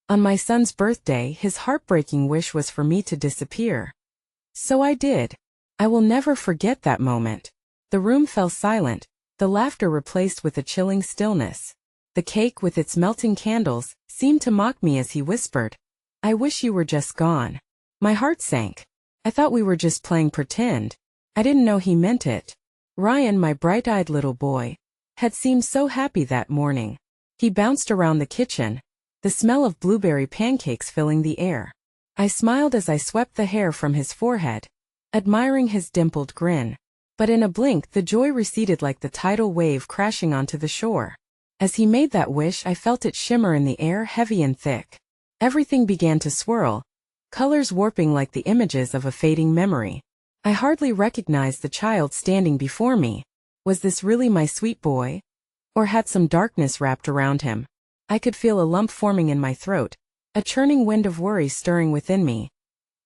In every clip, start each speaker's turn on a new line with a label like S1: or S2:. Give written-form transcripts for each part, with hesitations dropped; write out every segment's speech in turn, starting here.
S1: On my son's birthday, his heartbreaking wish was for me to disappear. So I did. I will never forget that moment. The room fell silent, the laughter replaced with a chilling stillness. The cake with its melting candles seemed to mock me as he whispered, "I wish you were just gone." My heart sank. I thought we were just playing pretend. I didn't know he meant it. Ryan, my bright-eyed little boy, had seemed so happy that morning. He bounced around the kitchen, the smell of blueberry pancakes filling the air. I smiled as I swept the hair from his forehead, admiring his dimpled grin. But in a blink the joy receded like the tidal wave crashing onto the shore. As he made that wish, I felt it shimmer in the air, heavy and thick. Everything began to swirl, colors warping like the images of a fading memory. I hardly recognized the child standing before me. Was this really my sweet boy? Or had some darkness wrapped around him? I could feel a lump forming in my throat, a churning wind of worry stirring within me.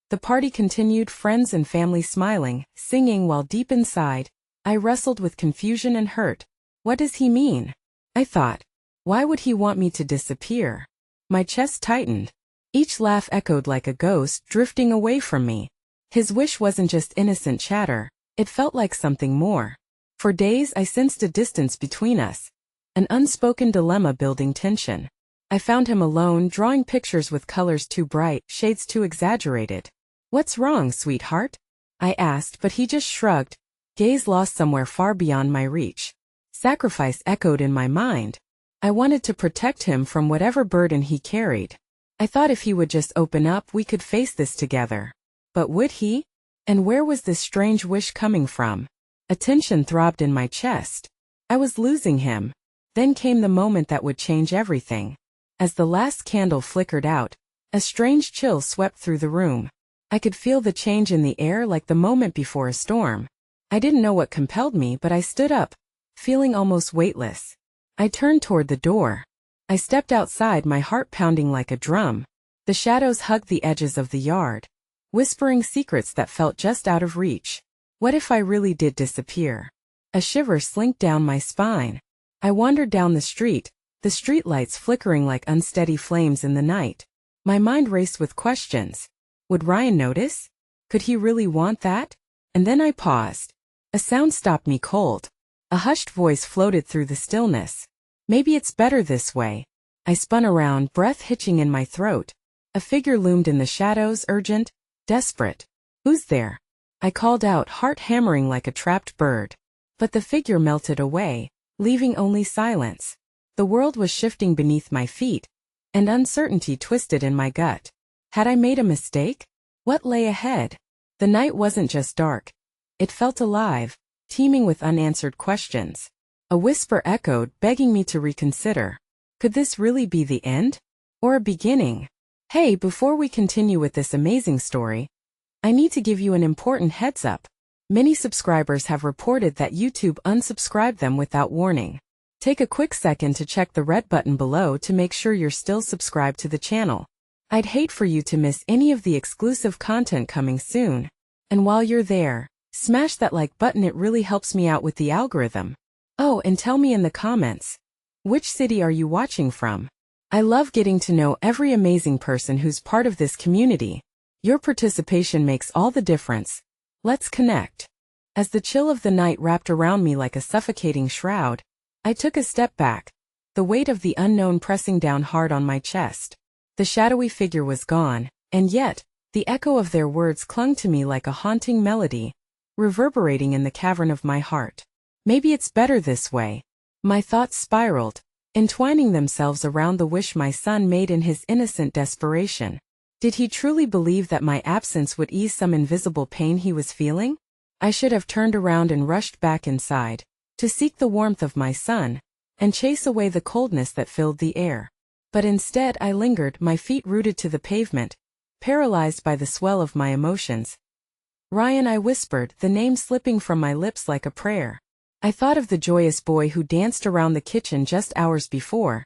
S1: The party continued, friends and family smiling, singing, while deep inside, I wrestled with confusion and hurt. What does he mean? I thought. Why would he want me to disappear? My chest tightened. Each laugh echoed like a ghost, drifting away from me. His wish wasn't just innocent chatter, it felt like something more. For days I sensed a distance between us, an unspoken dilemma building tension. I found him alone, drawing pictures with colors too bright, shades too exaggerated. "What's wrong, sweetheart?" I asked, but he just shrugged, gaze lost somewhere far beyond my reach. Sacrifice echoed in my mind. I wanted to protect him from whatever burden he carried. I thought if he would just open up, we could face this together. But would he? And where was this strange wish coming from? A tension throbbed in my chest. I was losing him. Then came the moment that would change everything. As the last candle flickered out, a strange chill swept through the room. I could feel the change in the air, like the moment before a storm. I didn't know what compelled me, but I stood up, feeling almost weightless. I turned toward the door. I stepped outside, my heart pounding like a drum. The shadows hugged the edges of the yard, whispering secrets that felt just out of reach. What if I really did disappear? A shiver slinked down my spine. I wandered down the streetlights flickering like unsteady flames in the night. My mind raced with questions. Would Ryan notice? Could he really want that? And then I paused. A sound stopped me cold. A hushed voice floated through the stillness. "Maybe it's better this way." I spun around, breath hitching in my throat. A figure loomed in the shadows, urgent, desperate. "Who's there?" I called out, heart hammering like a trapped bird. But the figure melted away, leaving only silence. The world was shifting beneath my feet, and uncertainty twisted in my gut. Had I made a mistake? What lay ahead? The night wasn't just dark. It felt alive, teeming with unanswered questions. A whisper echoed, begging me to reconsider. Could this really be the end? Or a beginning? Hey, before we continue with this amazing story, I need to give you an important heads up. Many subscribers have reported that YouTube unsubscribed them without warning. Take a quick second to check the red button below to make sure you're still subscribed to the channel. I'd hate for you to miss any of the exclusive content coming soon. And while you're there, smash that like button, it really helps me out with the algorithm. Oh, and tell me in the comments, which city are you watching from? I love getting to know every amazing person who's part of this community. Your participation makes all the difference. Let's connect. As the chill of the night wrapped around me like a suffocating shroud, I took a step back, the weight of the unknown pressing down hard on my chest. The shadowy figure was gone, and yet, the echo of their words clung to me like a haunting melody, reverberating in the cavern of my heart. Maybe it's better this way. My thoughts spiraled, entwining themselves around the wish my son made in his innocent desperation. Did he truly believe that my absence would ease some invisible pain he was feeling? I should have turned around and rushed back inside, to seek the warmth of my son, and chase away the coldness that filled the air. But instead I lingered, my feet rooted to the pavement, paralyzed by the swell of my emotions. "Ryan," I whispered, the name slipping from my lips like a prayer. I thought of the joyous boy who danced around the kitchen just hours before,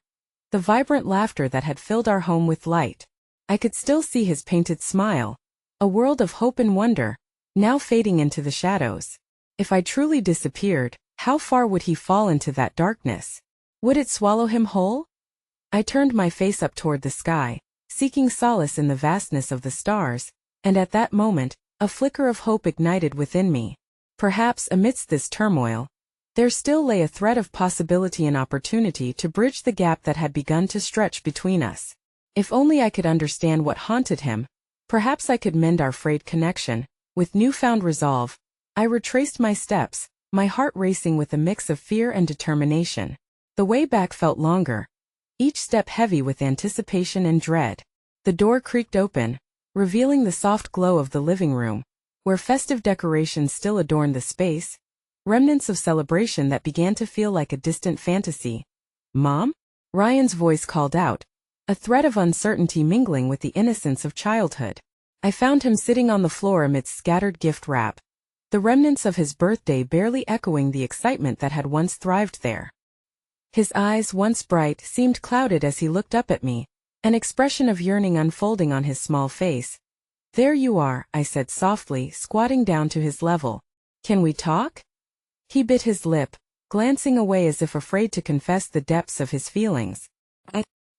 S1: the vibrant laughter that had filled our home with light. I could still see his painted smile, a world of hope and wonder, now fading into the shadows. If I truly disappeared, how far would he fall into that darkness? Would it swallow him whole? I turned my face up toward the sky, seeking solace in the vastness of the stars, and at that moment, a flicker of hope ignited within me. Perhaps amidst this turmoil, there still lay a thread of possibility and opportunity to bridge the gap that had begun to stretch between us. If only I could understand what haunted him, perhaps I could mend our frayed connection. With newfound resolve, I retraced my steps, my heart racing with a mix of fear and determination. The way back felt longer, each step heavy with anticipation and dread. The door creaked open, revealing the soft glow of the living room, where festive decorations still adorned the space, remnants of celebration that began to feel like a distant fantasy. "Mom?" Ryan's voice called out, a thread of uncertainty mingling with the innocence of childhood. I found him sitting on the floor amidst scattered gift wrap, the remnants of his birthday barely echoing the excitement that had once thrived there. His eyes, once bright, seemed clouded as he looked up at me, an expression of yearning unfolding on his small face. "There you are," I said softly, squatting down to his level. "Can we talk?" He bit his lip, glancing away as if afraid to confess the depths of his feelings.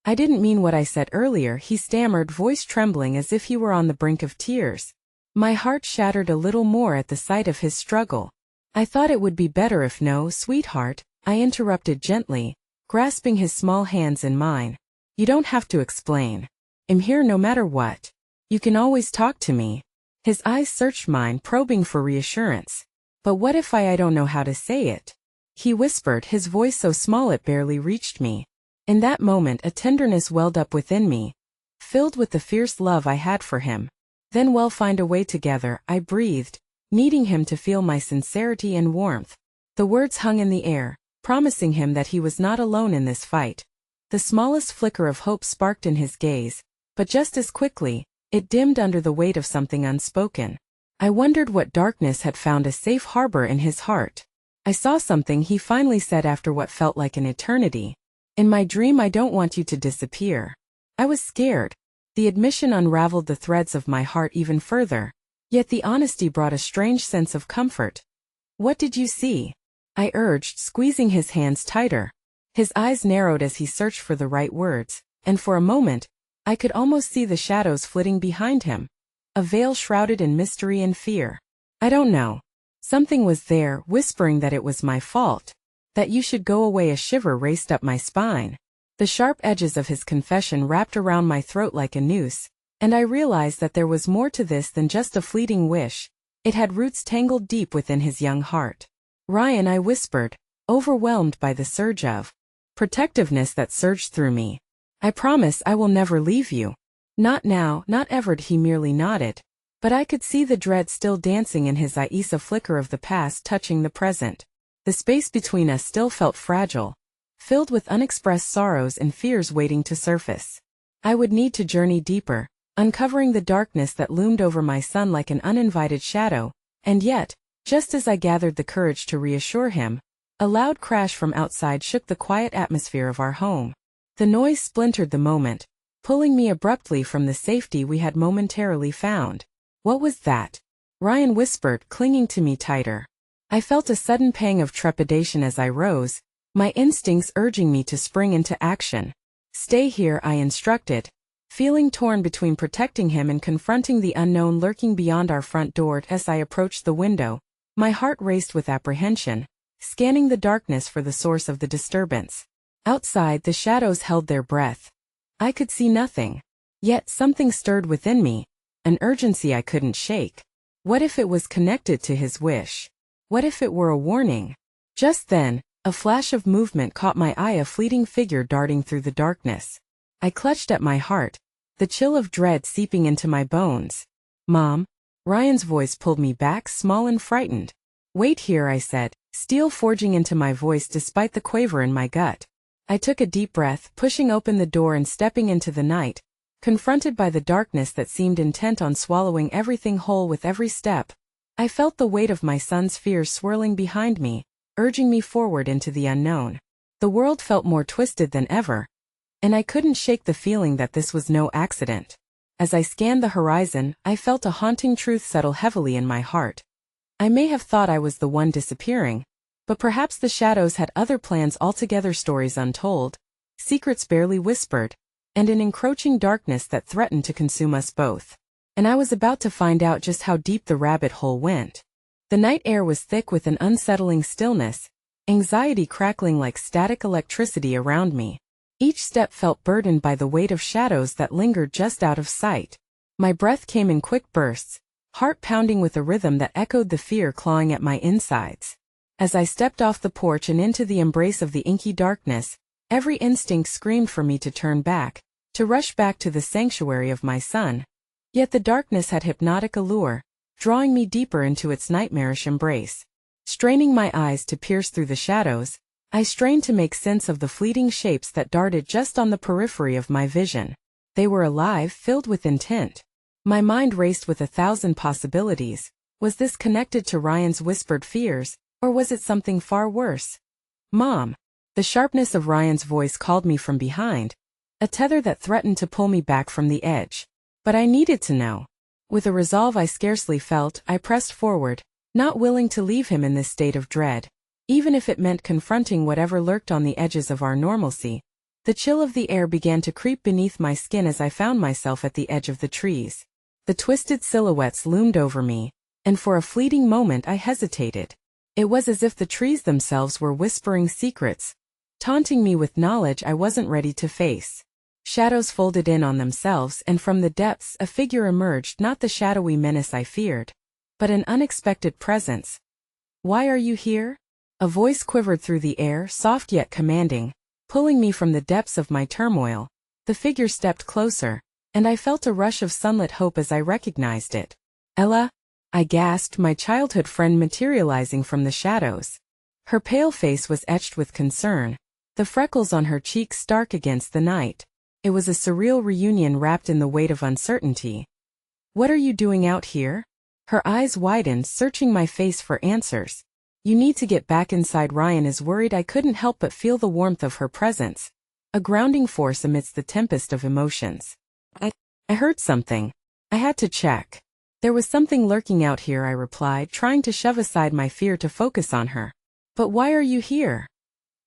S1: I didn't mean what I said earlier," he stammered, voice trembling as if he were on the brink of tears. My heart shattered a little more at the sight of his struggle. "I thought it would be better if no, sweetheart," I interrupted gently, grasping his small hands in mine. "You don't have to explain. I'm here no matter what. You can always talk to me." His eyes searched mine, probing for reassurance. "But what if I don't know how to say it?" he whispered, his voice so small it barely reached me. In that moment a tenderness welled up within me, filled with the fierce love I had for him. "Then we'll find a way together," I breathed, needing him to feel my sincerity and warmth. The words hung in the air, promising him that he was not alone in this fight. The smallest flicker of hope sparked in his gaze, but just as quickly, it dimmed under the weight of something unspoken. I wondered what darkness had found a safe harbor in his heart. "I saw something," he finally said after what felt like an eternity. "In my dream, I don't want you to disappear." I was scared. The admission unraveled the threads of my heart even further, yet the honesty brought a strange sense of comfort. "What did you see?" I urged, squeezing his hands tighter. His eyes narrowed as he searched for the right words, and for a moment, I could almost see the shadows flitting behind him, a veil shrouded in mystery and fear. "I don't know. Something was there, whispering that it was my fault, that you should go away." A shiver raced up my spine. The sharp edges of his confession wrapped around my throat like a noose, and I realized that there was more to this than just a fleeting wish. It had roots tangled deep within his young heart. "Ryan," I whispered, overwhelmed by the surge of protectiveness that surged through me. "I promise I will never leave you." "Not now, not ever," he merely nodded, but I could see the dread still dancing in his eyes, a flicker of the past touching the present. The space between us still felt fragile, filled with unexpressed sorrows and fears waiting to surface. I would need to journey deeper, uncovering the darkness that loomed over my son like an uninvited shadow, and yet, just as I gathered the courage to reassure him, a loud crash from outside shook the quiet atmosphere of our home. The noise splintered the moment, pulling me abruptly from the safety we had momentarily found. "What was that?" Ryan whispered, clinging to me tighter. I felt a sudden pang of trepidation as I rose, my instincts urging me to spring into action. "Stay here," I instructed, feeling torn between protecting him and confronting the unknown lurking beyond our front door. As I approached the window, my heart raced with apprehension, scanning the darkness for the source of the disturbance. Outside, the shadows held their breath. I could see nothing. Yet something stirred within me, an urgency I couldn't shake. What if it was connected to his wish? What if it were a warning? Just then, a flash of movement caught my eye, a fleeting figure darting through the darkness. I clutched at my heart, the chill of dread seeping into my bones. "Mom?" Ryan's voice pulled me back, small and frightened. "Wait here," I said, steel forging into my voice despite the quaver in my gut. I took a deep breath, pushing open the door and stepping into the night, confronted by the darkness that seemed intent on swallowing everything whole with every step. I felt the weight of my son's fears swirling behind me, urging me forward into the unknown. The world felt more twisted than ever, and I couldn't shake the feeling that this was no accident. As I scanned the horizon, I felt a haunting truth settle heavily in my heart. I may have thought I was the one disappearing, but perhaps the shadows had other plans altogether, stories untold, secrets barely whispered, and an encroaching darkness that threatened to consume us both. And I was about to find out just how deep the rabbit hole went. The night air was thick with an unsettling stillness, anxiety crackling like static electricity around me. Each step felt burdened by the weight of shadows that lingered just out of sight. My breath came in quick bursts, heart pounding with a rhythm that echoed the fear clawing at my insides. As I stepped off the porch and into the embrace of the inky darkness, every instinct screamed for me to turn back, to rush back to the sanctuary of my son. Yet the darkness had hypnotic allure, drawing me deeper into its nightmarish embrace. Straining my eyes to pierce through the shadows, I strained to make sense of the fleeting shapes that darted just on the periphery of my vision. They were alive, filled with intent. My mind raced with 1,000 possibilities. Was this connected to Ryan's whispered fears, or was it something far worse? Mom! The sharpness of Ryan's voice called me from behind, a tether that threatened to pull me back from the edge. But I needed to know. With a resolve I scarcely felt, I pressed forward, not willing to leave him in this state of dread. Even if it meant confronting whatever lurked on the edges of our normalcy. The chill of the air began to creep beneath my skin as I found myself at the edge of the trees. The twisted silhouettes loomed over me, and for a fleeting moment I hesitated. It was as if the trees themselves were whispering secrets, taunting me with knowledge I wasn't ready to face. Shadows folded in on themselves, and from the depths a figure emerged, not the shadowy menace I feared, but an unexpected presence. "Why are you here?" A voice quivered through the air, soft yet commanding, pulling me from the depths of my turmoil. The figure stepped closer, and I felt a rush of sunlit hope as I recognized it. "Ella," I gasped, my childhood friend materializing from the shadows. Her pale face was etched with concern, the freckles on her cheeks stark against the night. It was a surreal reunion wrapped in the weight of uncertainty. "What are you doing out here?" Her eyes widened, searching my face for answers. "You need to get back inside." Ryan is worried. I couldn't help but feel the warmth of her presence, a grounding force amidst the tempest of emotions. I heard something. I had to check. "There was something lurking out here," I replied, trying to shove aside my fear to focus on her. "But why are you here?"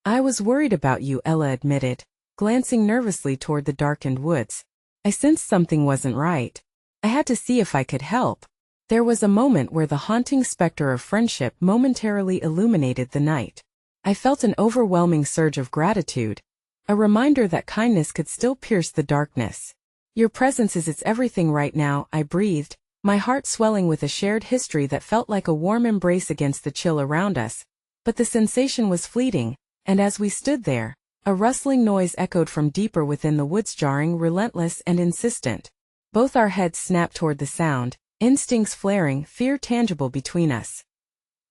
S1: "I was worried about you," Ella admitted, glancing nervously toward the darkened woods. I sensed something wasn't right. I had to see if I could help. There was a moment where the haunting specter of friendship momentarily illuminated the night. I felt an overwhelming surge of gratitude, a reminder that kindness could still pierce the darkness. "Your presence is it's everything right now," I breathed, my heart swelling with a shared history that felt like a warm embrace against the chill around us. But the sensation was fleeting, and as we stood there, a rustling noise echoed from deeper within the woods, jarring, relentless, and insistent. Both our heads snapped toward the sound, instincts flaring, fear tangible between us.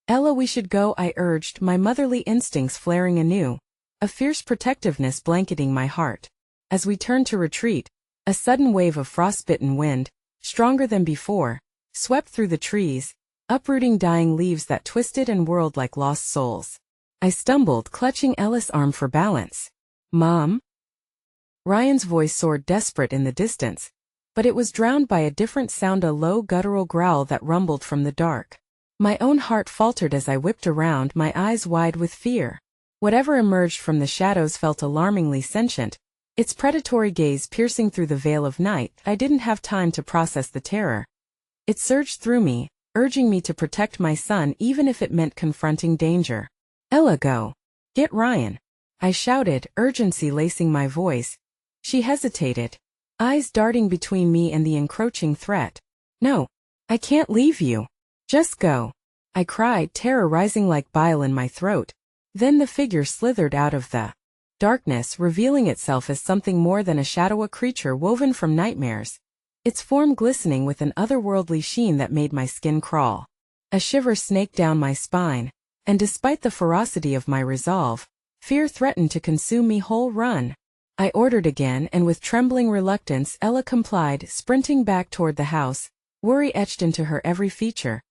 S1: "Ella, we should go," I urged, my motherly instincts flaring anew, a fierce protectiveness blanketing my heart. As we turned to retreat, a sudden wave of frostbitten wind, stronger than before, swept through the trees, uprooting dying leaves that twisted and whirled like lost souls. I stumbled, clutching Ella's arm for balance. "Mom?" Ryan's voice soared desperate in the distance, but it was drowned by a different sound, a low guttural growl that rumbled from the dark. My own heart faltered as I whipped around, my eyes wide with fear. Whatever emerged from the shadows felt alarmingly sentient, its predatory gaze piercing through the veil of night. I didn't have time to process the terror. It surged through me, urging me to protect my son even if it meant confronting danger. "Ella, go. Get Ryan," I shouted, urgency lacing my voice. She hesitated, eyes darting between me and the encroaching threat. "No, I can't leave you. Just go," I cried, terror rising like bile in my throat. Then the figure slithered out of the darkness, revealing itself as something more than a shadow, a creature woven from nightmares, its form glistening with an otherworldly sheen that made my skin crawl. A shiver snaked down my spine, and despite the ferocity of my resolve, fear threatened to consume me whole. "Run," I ordered again, and with trembling reluctance Ella complied, sprinting back toward the house, worry etched into her every feature.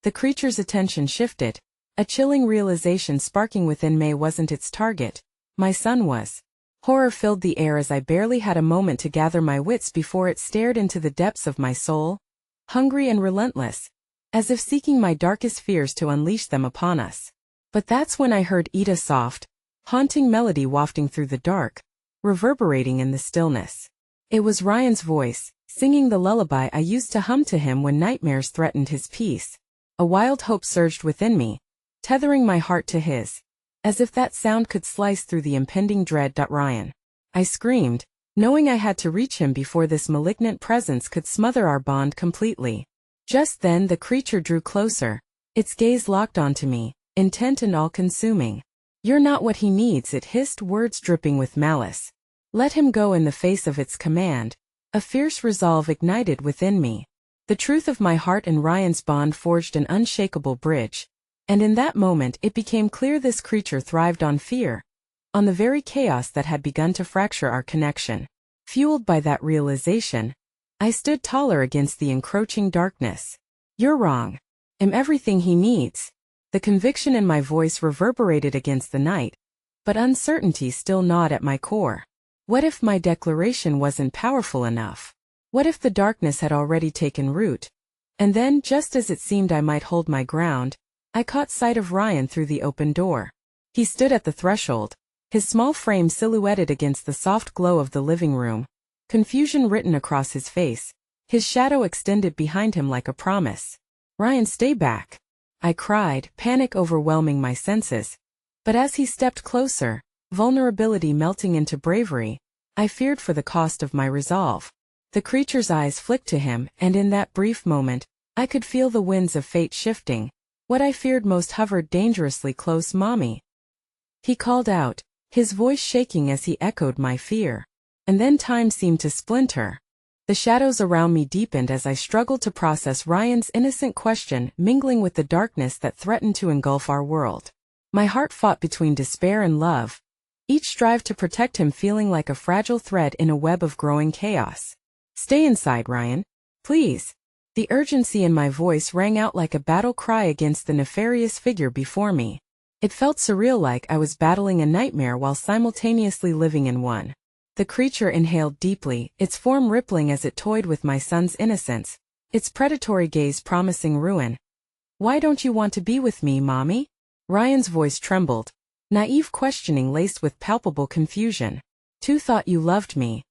S1: The creature's attention shifted, a chilling realization sparking within me. Wasn't its target, my son was. Horror filled the air as I barely had a moment to gather my wits before it stared into the depths of my soul, hungry and relentless, as if seeking my darkest fears to unleash them upon us. But that's when I heard Ida's soft, haunting melody wafting through the dark, reverberating in the stillness. It was Ryan's voice, singing the lullaby I used to hum to him when nightmares threatened his peace. A wild hope surged within me, tethering my heart to his, as if that sound could slice through the impending dread. Ryan. I screamed, knowing I had to reach him before this malignant presence could smother our bond completely. Just then the creature drew closer, its gaze locked onto me, intent and all-consuming. "You're not what he needs," it hissed, words dripping with malice. Let him go. In the face of its command, a fierce resolve ignited within me. The truth of my heart and Ryan's bond forged an unshakable bridge, and in that moment it became clear this creature thrived on fear, on the very chaos that had begun to fracture our connection. Fueled by that realization, I stood taller against the encroaching darkness. "You're wrong. I'm everything he needs." The conviction in my voice reverberated against the night, but uncertainty still gnawed at my core. What if my declaration wasn't powerful enough? What if the darkness had already taken root? And then, just as it seemed I might hold my ground, I caught sight of Ryan through the open door. He stood at the threshold, his small frame silhouetted against the soft glow of the living room, confusion written across his face, his shadow extended behind him like a promise. "Ryan, stay back," I cried, panic overwhelming my senses. But as he stepped closer, vulnerability melting into bravery, I feared for the cost of my resolve. The creature's eyes flicked to him, and in that brief moment, I could feel the winds of fate shifting. What I feared most hovered dangerously close. "Mommy," he called out, his voice shaking as he echoed my fear. And then time seemed to splinter. The shadows around me deepened as I struggled to process Ryan's innocent question, mingling with the darkness that threatened to engulf our world. My heart fought between despair and love, each strive to protect him feeling like a fragile thread in a web of growing chaos. "Stay inside, Ryan. Please." The urgency in my voice rang out like a battle cry against the nefarious figure before me. It felt surreal, like I was battling a nightmare while simultaneously living in one. The creature inhaled deeply, its form rippling as it toyed with my son's innocence, its predatory gaze promising ruin. "Why don't you want to be with me, Mommy?" Ryan's voice trembled, naive questioning laced with palpable confusion. "Too thought you loved me."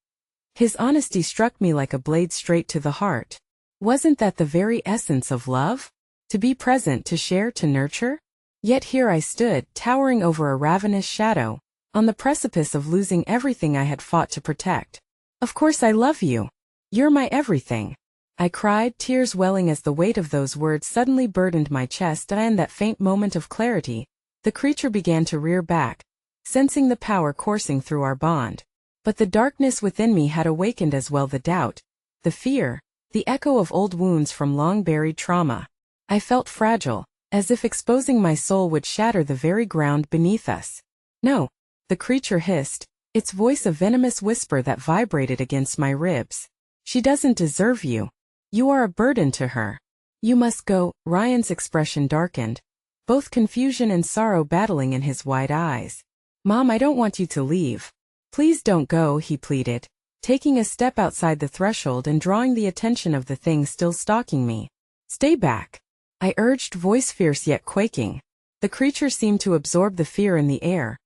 S1: His honesty struck me like a blade straight to the heart. Wasn't that the very essence of love? To be present, to share, to nurture? Yet here I stood, towering over a ravenous shadow, on the precipice of losing everything I had fought to protect. "Of course I love you. You're my everything," I cried, tears welling as the weight of those words suddenly burdened my chest. And in that faint moment of clarity, the creature began to rear back, sensing the power coursing through our bond. But the darkness within me had awakened as well, the doubt, the fear, the echo of old wounds from long-buried trauma. I felt fragile, as if exposing my soul would shatter the very ground beneath us. "No," the creature hissed, its voice a venomous whisper that vibrated against my ribs. "She doesn't deserve you. You are a burden to her. You must go." Ryan's expression darkened, both confusion and sorrow battling in his wide eyes. "Mom, I don't want you to leave. Please don't go," he pleaded, taking a step outside the threshold and drawing the attention of the thing still stalking me. "Stay back," I urged, voice fierce yet quaking. The creature seemed to absorb the fear in the air,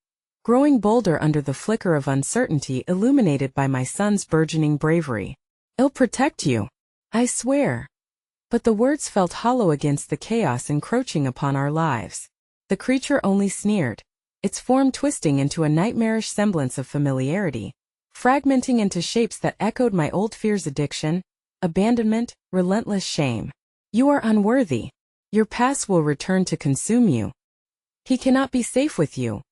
S1: growing bolder under the flicker of uncertainty illuminated by my son's burgeoning bravery. "I'll protect you. I swear." But the words felt hollow against the chaos encroaching upon our lives. The creature only sneered, its form twisting into a nightmarish semblance of familiarity, fragmenting into shapes that echoed my old fears: addiction, abandonment, relentless shame. "You are unworthy. Your past will return to consume you. He cannot be safe with you."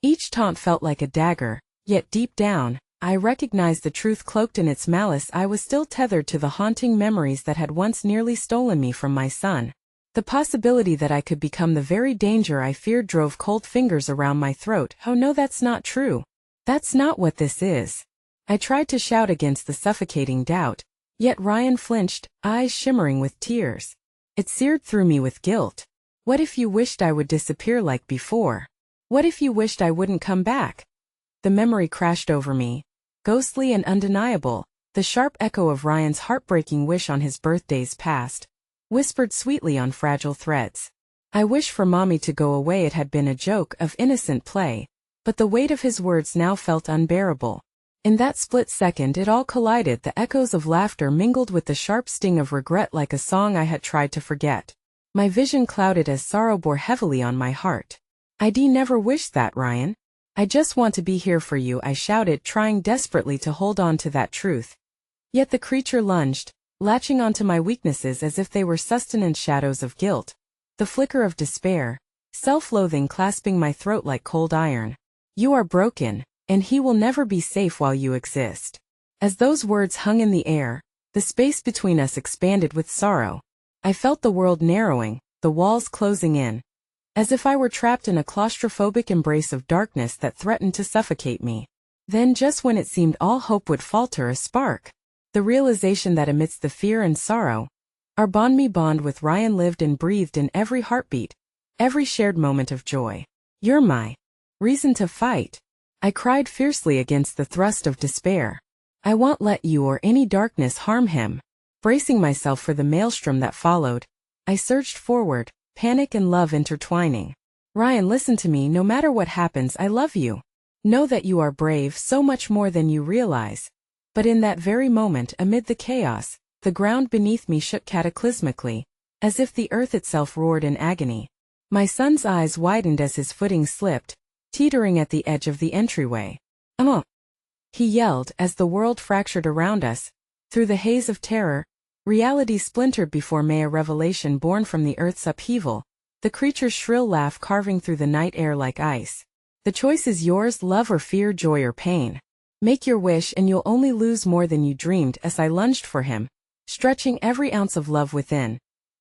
S1: Each taunt felt like a dagger, yet deep down, I recognized the truth cloaked in its malice. I was still tethered to the haunting memories that had once nearly stolen me from my son. The possibility that I could become the very danger I feared drove cold fingers around my throat. "Oh no, that's not true. That's not what this is." I tried to shout against the suffocating doubt, yet Ryan flinched, eyes shimmering with tears. It seared through me with guilt. "What if you wished I would disappear like before? What if you wished I wouldn't come back?" The memory crashed over me, ghostly and undeniable, the sharp echo of Ryan's heartbreaking wish on his birthdays past, whispered sweetly on fragile threads. I wish for Mommy to go away. It had been a joke of innocent play, but the weight of his words now felt unbearable. In that split second it all collided. The echoes of laughter mingled with the sharp sting of regret like a song I had tried to forget. My vision clouded as sorrow bore heavily on my heart. "I'd never wished that, Ryan. I just want to be here for you," I shouted, trying desperately to hold on to that truth. Yet the creature lunged, latching onto my weaknesses as if they were sustenance shadows of guilt. The flicker of despair, self-loathing clasping my throat like cold iron. "You are broken, and he will never be safe while you exist." As those words hung in the air, the space between us expanded with sorrow. I felt the world narrowing, the walls closing in, as if I were trapped in a claustrophobic embrace of darkness that threatened to suffocate me. Then, just when it seemed all hope would falter, a spark. The realization that amidst the fear and sorrow, our bond with Ryan lived and breathed in every heartbeat, every shared moment of joy. "You're my reason to fight," I cried fiercely against the thrust of despair. "I won't let you or any darkness harm him." Bracing myself for the maelstrom that followed, I surged forward, panic and love intertwining. "Ryan, listen to me. No matter what happens, I love you. Know that you are brave, so much more than you realize." But in that very moment, amid the chaos, the ground beneath me shook cataclysmically, as if the earth itself roared in agony. My son's eyes widened as his footing slipped, teetering at the edge of the entryway. He yelled as the world fractured around us. Through the haze of terror, reality splintered before me, a revelation born from the earth's upheaval, the creature's shrill laugh carving through the night air like ice. "The choice is yours, love or fear, joy or pain. Make your wish and you'll only lose more than you dreamed." As I lunged for him, stretching every ounce of love within,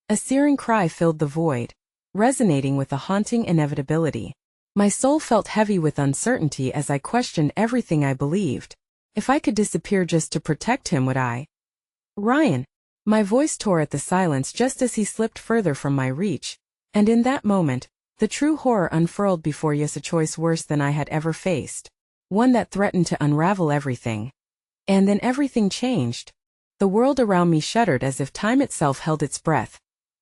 S1: a searing cry filled the void, resonating with a haunting inevitability. My soul felt heavy with uncertainty as I questioned everything I believed. If I could disappear just to protect him, would I? "Ryan!" My voice tore at the silence just as he slipped further from my reach, and in that moment, the true horror unfurled before us, a choice worse than I had ever faced. One that threatened to unravel everything. And then everything changed. The world around me shuddered as if time itself held its breath,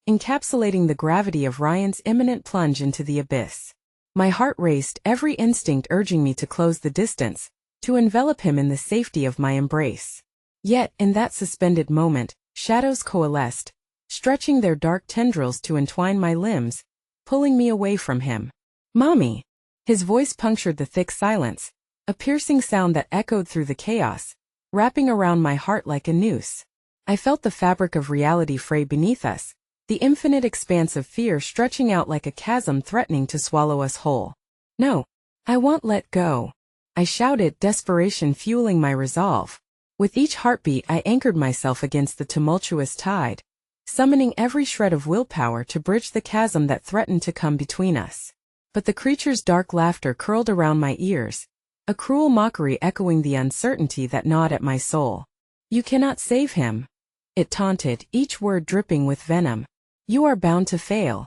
S1: encapsulating the gravity of Ryan's imminent plunge into the abyss. My heart raced, every instinct urging me to close the distance, to envelop him in the safety of my embrace. Yet, in that suspended moment, shadows coalesced, stretching their dark tendrils to entwine my limbs, pulling me away from him. "Mommy!" His voice punctured the thick silence, a piercing sound that echoed through the chaos, wrapping around my heart like a noose. I felt the fabric of reality fray beneath us, the infinite expanse of fear stretching out like a chasm threatening to swallow us whole. "No, I won't let go," I shouted, desperation fueling my resolve. With each heartbeat I anchored myself against the tumultuous tide, summoning every shred of willpower to bridge the chasm that threatened to come between us. But the creature's dark laughter curled around my ears, a cruel mockery echoing the uncertainty that gnawed at my soul. "You cannot save him," it taunted, each word dripping with venom. "You are bound to fail.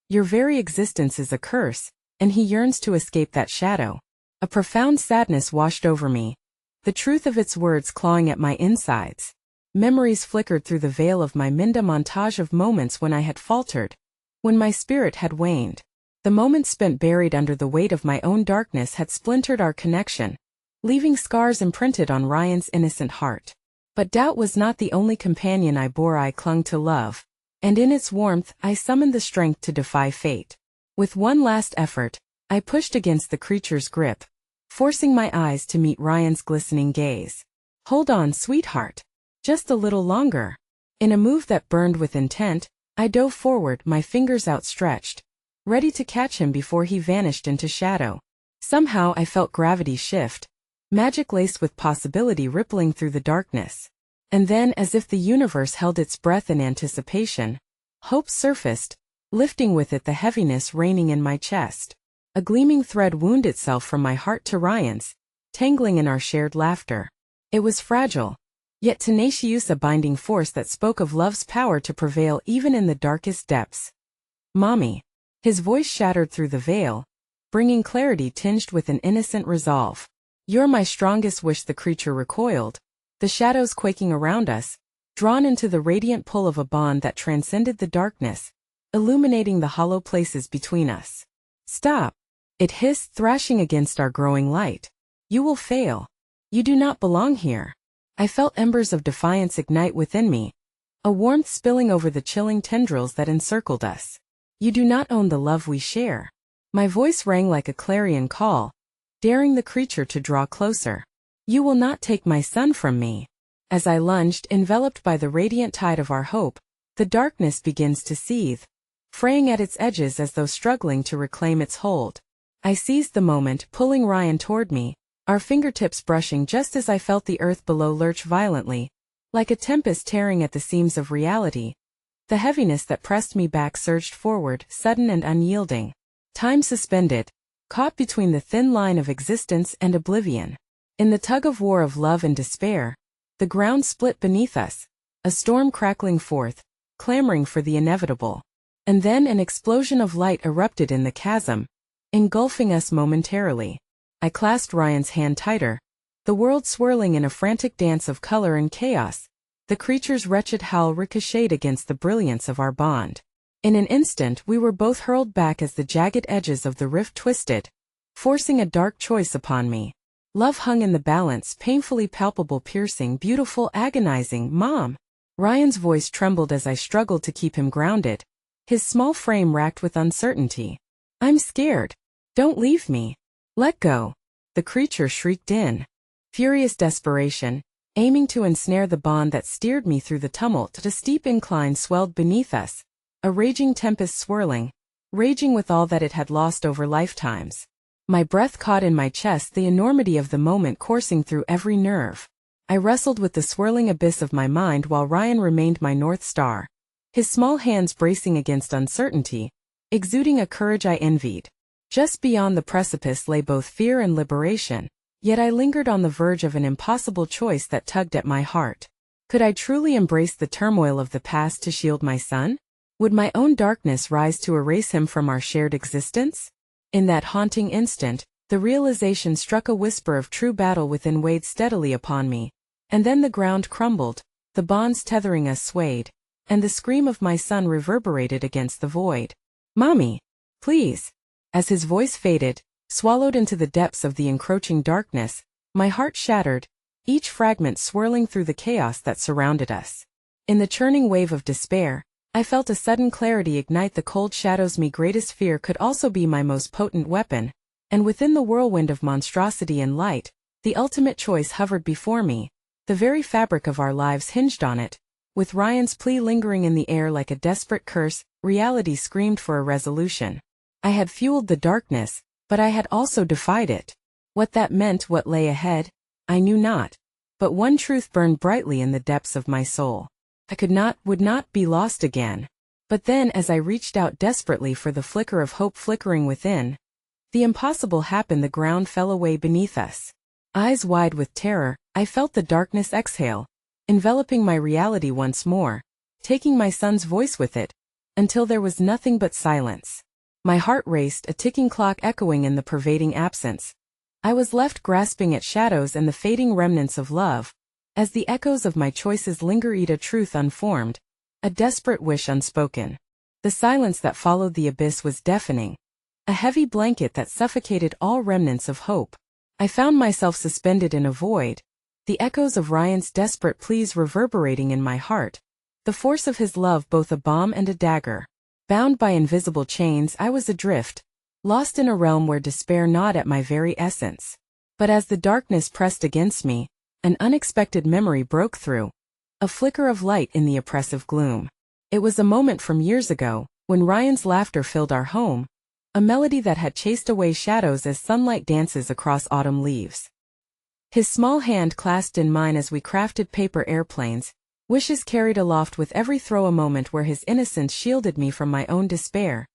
S1: Your very existence is a curse, and he yearns to escape that shadow." A profound sadness washed over me, the truth of its words clawing at my insides. Memories flickered through the veil of my mind, a montage of moments when I had faltered, when my spirit had waned. The moments spent buried under the weight of my own darkness had splintered our connection, leaving scars imprinted on Ryan's innocent heart. But doubt was not the only companion I bore. I clung to love, and in its warmth I summoned the strength to defy fate. With one last effort, I pushed against the creature's grip, forcing my eyes to meet Ryan's glistening gaze. "Hold on, sweetheart. Just a little longer." In a move that burned with intent, I dove forward, my fingers outstretched, ready to catch him before he vanished into shadow. Somehow I felt gravity shift, magic laced with possibility rippling through the darkness. And then, as if the universe held its breath in anticipation, hope surfaced, lifting with it the heaviness reigning in my chest. A gleaming thread wound itself from my heart to Ryan's, tangling in our shared laughter. It was fragile, yet tenacious, a binding force that spoke of love's power to prevail even in the darkest depths. "Mommy." His voice shattered through the veil, bringing clarity tinged with an innocent resolve. "You're my strongest wish." The creature recoiled, the shadows quaking around us, drawn into the radiant pull of a bond that transcended the darkness, illuminating the hollow places between us. "Stop," it hissed, thrashing against our growing light. "You will fail. You do not belong here. I felt embers of defiance ignite within me, a warmth spilling over the chilling tendrils that encircled us. You do not own the love we share. My voice rang like a clarion call, daring the creature to draw closer. You will not take my son from me. As I lunged, enveloped by the radiant tide of our hope, the darkness begins to seethe, fraying at its edges as though struggling to reclaim its hold. I seized the moment, pulling Ryan toward me, our fingertips brushing just as I felt the earth below lurch violently, like a tempest tearing at the seams of reality. The heaviness that pressed me back surged forward, sudden and unyielding. Time suspended, caught between the thin line of existence and oblivion. In the tug-of-war of love and despair, the ground split beneath us, a storm crackling forth, clamoring for the inevitable. And then an explosion of light erupted in the chasm, engulfing us momentarily. I clasped Ryan's hand tighter, the world swirling in a frantic dance of color and chaos. The creature's wretched howl ricocheted against the brilliance of our bond. In an instant we were both hurled back as the jagged edges of the rift twisted, forcing a dark choice upon me. Love hung in the balance, painfully palpable, piercing, beautiful, agonizing. Mom! Ryan's voice trembled as I struggled to keep him grounded, his small frame racked with uncertainty. I'm scared. Don't leave me. Let go. The creature shrieked in furious desperation, aiming to ensnare the bond that steered me through the tumult. A steep incline swelled beneath us, a raging tempest swirling, raging with all that it had lost over lifetimes. My breath caught in my chest, the enormity of the moment coursing through every nerve. I wrestled with the swirling abyss of my mind while Ryan remained my North Star, his small hands bracing against uncertainty, exuding a courage I envied. Just beyond the precipice lay both fear and liberation, yet I lingered on the verge of an impossible choice that tugged at my heart. Could I truly embrace the turmoil of the past to shield my son? Would my own darkness rise to erase him from our shared existence? In that haunting instant, the realization struck, a whisper of true battle within weighed steadily upon me. And then the ground crumbled, the bonds tethering us swayed, and the scream of my son reverberated against the void. Mommy! Please! As his voice faded, swallowed into the depths of the encroaching darkness, my heart shattered, each fragment swirling through the chaos that surrounded us. In the churning wave of despair, I felt a sudden clarity ignite the cold shadows. My greatest fear could also be my most potent weapon, and within the whirlwind of monstrosity and light, the ultimate choice hovered before me. The very fabric of our lives hinged on it. With Ryan's plea lingering in the air like a desperate curse, reality screamed for a resolution. I had fueled the darkness, but I had also defied it. What that meant, what lay ahead, I knew not. But one truth burned brightly in the depths of my soul. I would not be lost again. But then, as I reached out desperately for the flicker of hope flickering within, the impossible happened. The ground fell away beneath us. Eyes wide with terror, I felt the darkness exhale, enveloping my reality once more, taking my son's voice with it, until there was nothing but silence. My heart raced, a ticking clock echoing in the pervading absence. I was left grasping at shadows and the fading remnants of love, as the echoes of my choices lingered, a truth unformed, a desperate wish unspoken. The silence that followed the abyss was deafening, a heavy blanket that suffocated all remnants of hope. I found myself suspended in a void, the echoes of Ryan's desperate pleas reverberating in my heart, the force of his love both a balm and a dagger. Bound by invisible chains, I was adrift, lost in a realm where despair gnawed at my very essence. But as the darkness pressed against me, an unexpected memory broke through, a flicker of light in the oppressive gloom. It was a moment from years ago, when Ryan's laughter filled our home, a melody that had chased away shadows as sunlight dances across autumn leaves. His small hand clasped in mine as we crafted paper airplanes, wishes carried aloft with every throw, a moment where his innocence shielded me from my own despair.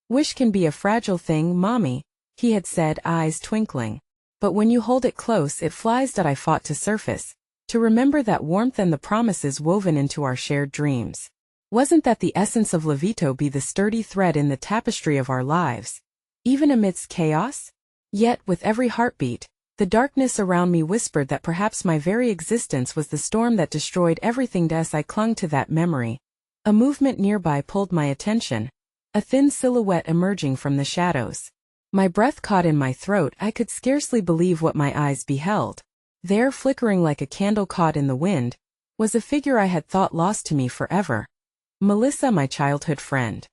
S1: Wish can be a fragile thing, Mommy, he had said, eyes twinkling. But when you hold it close, it flies. That I fought to surface, to remember that warmth and the promises woven into our shared dreams. Wasn't that the essence of Levito, be the sturdy thread in the tapestry of our lives, even amidst chaos? Yet, with every heartbeat, the darkness around me whispered that perhaps my very existence was the storm that destroyed everything. As I clung to that memory, a movement nearby pulled my attention, a thin silhouette emerging from the shadows. My breath caught in my throat. I could scarcely believe what my eyes beheld. There, flickering like a candle caught in the wind, was a figure I had thought lost to me forever. Melissa, my childhood friend.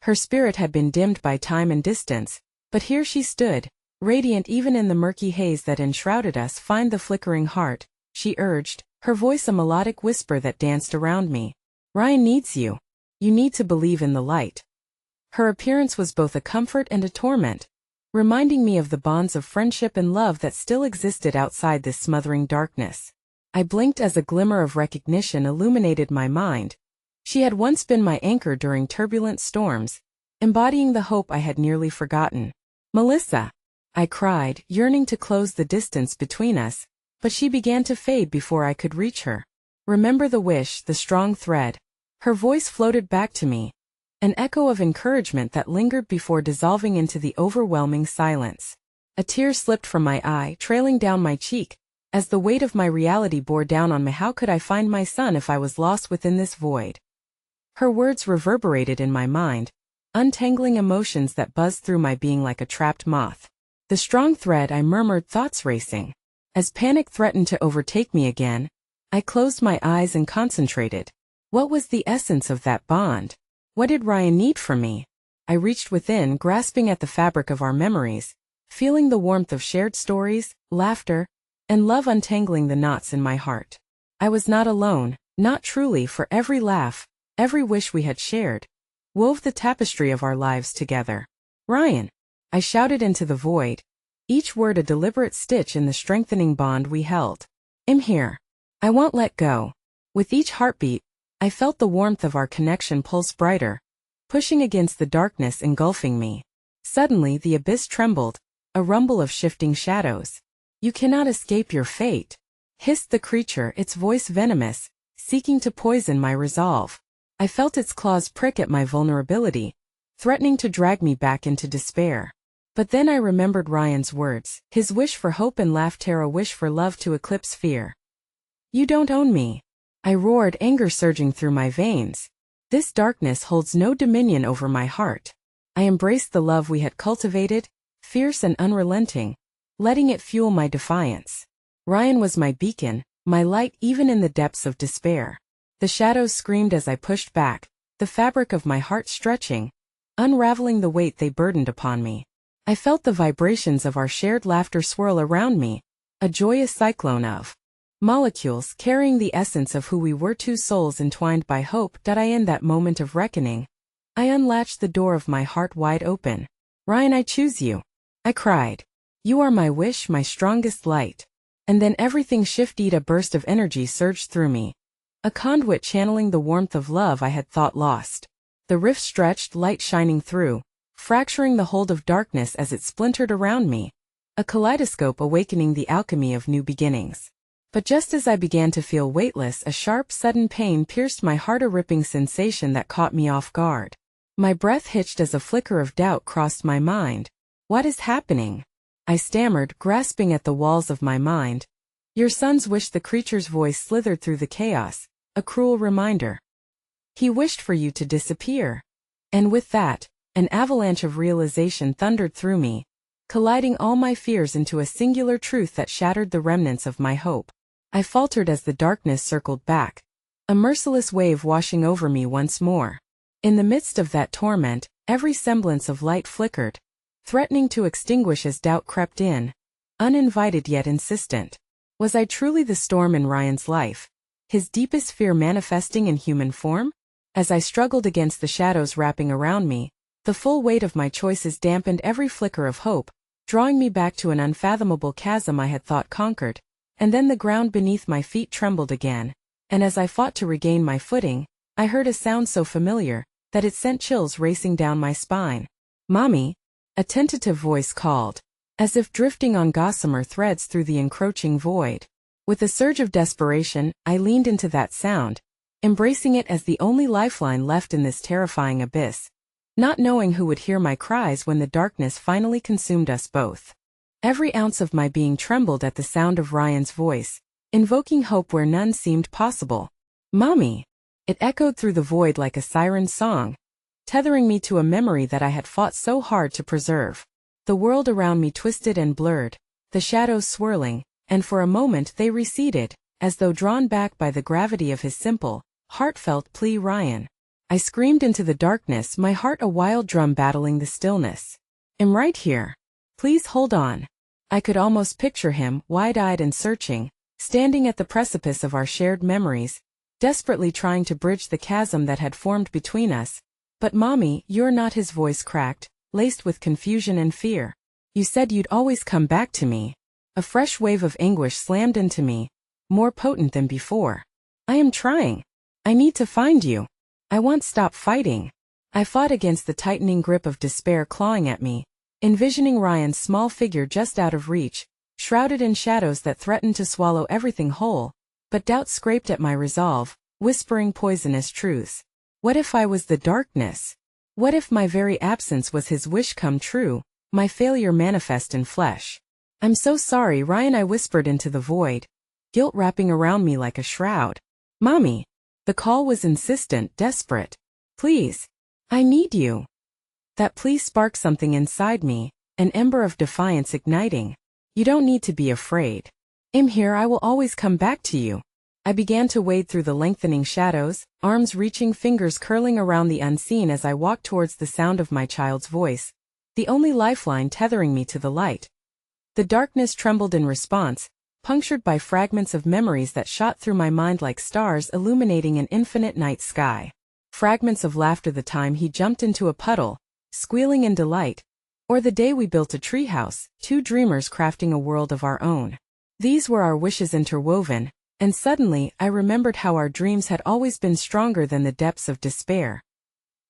S1: Her spirit had been dimmed by time and distance, but here she stood, radiant even in the murky haze that enshrouded us. Find the flickering heart, she urged, her voice a melodic whisper that danced around me. Ryan needs you. You need to believe in the light. Her appearance was both a comfort and a torment, reminding me of the bonds of friendship and love that still existed outside this smothering darkness. I blinked as a glimmer of recognition illuminated my mind. She had once been my anchor during turbulent storms, embodying the hope I had nearly forgotten. Melissa, I cried, yearning to close the distance between us, but she began to fade before I could reach her. Remember the wish, the strong thread. Her voice floated back to me, an echo of encouragement that lingered before dissolving into the overwhelming silence. A tear slipped from my eye, trailing down my cheek, as the weight of my reality bore down on me. How could I find my son if I was lost within this void? Her words reverberated in my mind, untangling emotions that buzzed through my being like a trapped moth. The strong thread, I murmured, thoughts racing. As panic threatened to overtake me again, I closed my eyes and concentrated. What was the essence of that bond? What did Ryan need from me? I reached within, grasping at the fabric of our memories, feeling the warmth of shared stories, laughter, and love untangling the knots in my heart. I was not alone, not truly, for every laugh, every wish we had shared, wove the tapestry of our lives together. Ryan, I shouted into the void, each word a deliberate stitch in the strengthening bond we held. I'm here. I won't let go. With each heartbeat, I felt the warmth of our connection pulse brighter, pushing against the darkness engulfing me. Suddenly the abyss trembled, a rumble of shifting shadows. You cannot escape your fate, hissed the creature, its voice venomous, seeking to poison my resolve. I felt its claws prick at my vulnerability, threatening to drag me back into despair. But then I remembered Ryan's words, his wish for hope and laughter, a wish for love to eclipse fear. You don't own me, I roared, anger surging through my veins. This darkness holds no dominion over my heart. I embraced the love we had cultivated, fierce and unrelenting, letting it fuel my defiance. Ryan was my beacon, my light even in the depths of despair. The shadows screamed as I pushed back, the fabric of my heart stretching, unraveling the weight they burdened upon me. I felt the vibrations of our shared laughter swirl around me, a joyous cyclone of molecules carrying the essence of who we were, two souls entwined by hope. In that moment of reckoning, I unlatched the door of my heart wide open. Ryan, I choose you, I cried. You are my wish, my strongest light. And then everything shifted. A burst of energy surged through me, a conduit channeling the warmth of love I had thought lost. The rift stretched, light shining through, fracturing the hold of darkness as it splintered around me, a kaleidoscope awakening the alchemy of new beginnings. But just as I began to feel weightless, a sharp, sudden pain pierced my heart, a ripping sensation that caught me off guard. My breath hitched as a flicker of doubt crossed my mind. What is happening? I stammered, grasping at the walls of my mind. Your son's wish, the creature's voice slithered through the chaos, a cruel reminder. He wished for you to disappear. And with that, an avalanche of realization thundered through me, colliding all my fears into a singular truth that shattered the remnants of my hope. I faltered as the darkness circled back, a merciless wave washing over me once more. In the midst of that torment, every semblance of light flickered, threatening to extinguish as doubt crept in, uninvited yet insistent. Was I truly the storm in Ryan's life, his deepest fear manifesting in human form? As I struggled against the shadows wrapping around me, the full weight of my choices dampened every flicker of hope, drawing me back to an unfathomable chasm I had thought conquered. And then the ground beneath my feet trembled again, and as I fought to regain my footing, I heard a sound so familiar that it sent chills racing down my spine. Mommy, a tentative voice called, as if drifting on gossamer threads through the encroaching void. With a surge of desperation, I leaned into that sound, embracing it as the only lifeline left in this terrifying abyss, not knowing who would hear my cries when the darkness finally consumed us both. Every ounce of my being trembled at the sound of Ryan's voice, invoking hope where none seemed possible. Mommy! It echoed through the void like a siren song, tethering me to a memory that I had fought so hard to preserve. The world around me twisted and blurred, the shadows swirling, and for a moment they receded, as though drawn back by the gravity of his simple, heartfelt plea. Ryan. I screamed into the darkness, my heart a wild drum battling the stillness. I'm right here. Please hold on. I could almost picture him, wide-eyed and searching, standing at the precipice of our shared memories, desperately trying to bridge the chasm that had formed between us. But Mommy, you're not. His voice cracked, laced with confusion and fear. You said you'd always come back to me. A fresh wave of anguish slammed into me, more potent than before. I am trying. I need to find you. I won't stop fighting. I fought against the tightening grip of despair clawing at me, envisioning Ryan's small figure just out of reach, shrouded in shadows that threatened to swallow everything whole. But doubt scraped at my resolve, whispering poisonous truths. What if I was the darkness? What if my very absence was his wish come true, my failure manifest in flesh? I'm so sorry, Ryan, I whispered into the void, guilt wrapping around me like a shroud. Mommy. The call was insistent, desperate. Please. I need you. That plea sparked something inside me, an ember of defiance igniting. You don't need to be afraid. I'm here, I will always come back to you. I began to wade through the lengthening shadows, arms reaching, fingers curling around the unseen as I walked towards the sound of my child's voice, the only lifeline tethering me to the light. The darkness trembled in response, punctured by fragments of memories that shot through my mind like stars illuminating an infinite night sky. Fragments of laughter, the time he jumped into a puddle, squealing in delight, or the day we built a treehouse, two dreamers crafting a world of our own. These were our wishes interwoven, and suddenly I remembered how our dreams had always been stronger than the depths of despair.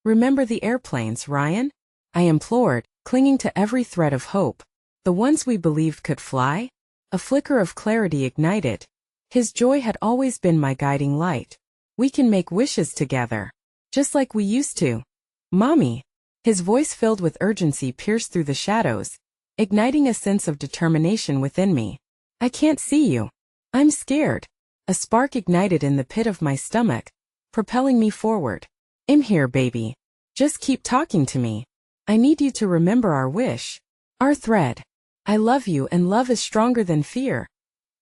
S1: Remember the airplanes, Ryan? I implored, clinging to every thread of hope. The ones we believed could fly? A flicker of clarity ignited. His joy had always been my guiding light. We can make wishes together. Just like we used to. Mommy. His voice filled with urgency pierced through the shadows, igniting a sense of determination within me. I can't see you. I'm scared. A spark ignited in the pit of my stomach, propelling me forward. I'm here, baby. Just keep talking to me. I need you to remember our wish. Our thread. I love you, and love is stronger than fear.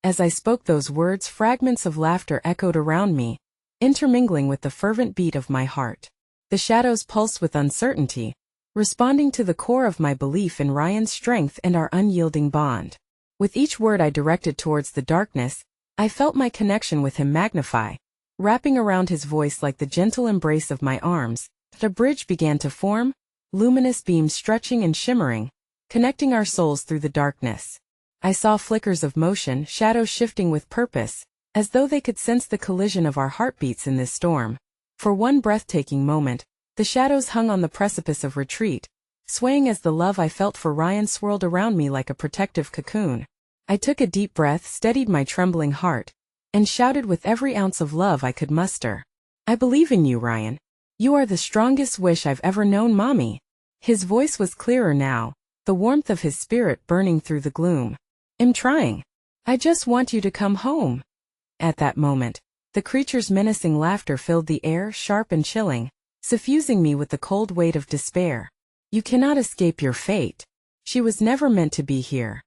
S1: As I spoke those words, fragments of laughter echoed around me, intermingling with the fervent beat of my heart. The shadows pulsed with uncertainty, responding to the core of my belief in Ryan's strength and our unyielding bond. With each word I directed towards the darkness, I felt my connection with him magnify, wrapping around his voice like the gentle embrace of my arms. The bridge began to form, luminous beams stretching and shimmering, connecting our souls through the darkness. I saw flickers of motion, shadows shifting with purpose, as though they could sense the collision of our heartbeats in this storm. For one breathtaking moment, the shadows hung on the precipice of retreat, swaying as the love I felt for Ryan swirled around me like a protective cocoon. I took a deep breath, steadied my trembling heart, and shouted with every ounce of love I could muster. I believe in you, Ryan. You are the strongest wish I've ever known, Mommy. His voice was clearer now, the warmth of his spirit burning through the gloom. I'm trying. I just want you to come home. At that moment, the creature's menacing laughter filled the air, sharp and chilling, suffusing me with the cold weight of despair. You cannot escape your fate. She was never meant to be here.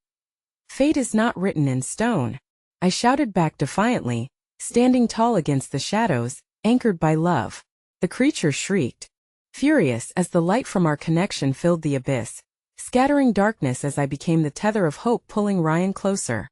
S1: Fate is not written in stone. I shouted back defiantly, standing tall against the shadows, anchored by love. The creature shrieked, furious as the light from our connection filled the abyss, scattering darkness as I became the tether of hope pulling Ryan closer.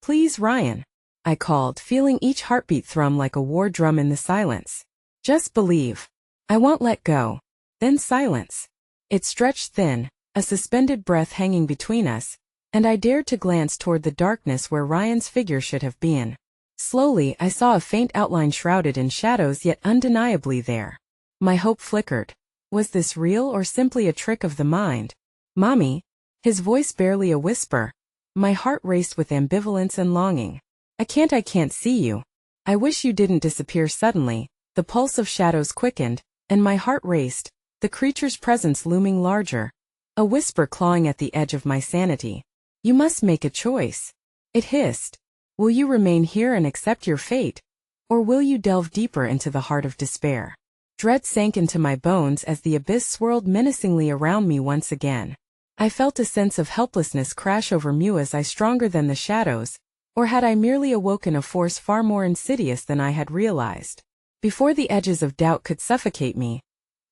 S1: Please, Ryan, I called, feeling each heartbeat thrum like a war drum in the silence. Just believe. I won't let go. Then silence. It stretched thin, a suspended breath hanging between us, and I dared to glance toward the darkness where Ryan's figure should have been. Slowly, I saw a faint outline shrouded in shadows yet undeniably there. My hope flickered. Was this real or simply a trick of the mind? Mommy? His voice barely a whisper. My heart raced with ambivalence and longing. I can't see you. I wish you didn't disappear suddenly. The pulse of shadows quickened, and my heart raced, the creature's presence looming larger. A whisper clawing at the edge of my sanity. You must make a choice. It hissed. Will you remain here and accept your fate? Or will you delve deeper into the heart of despair? Dread sank into my bones as the abyss swirled menacingly around me once again. I felt a sense of helplessness crash over me as I stronger than the shadows, Or had I merely awoken a force far more insidious than I had realized? Before the edges of doubt could suffocate me,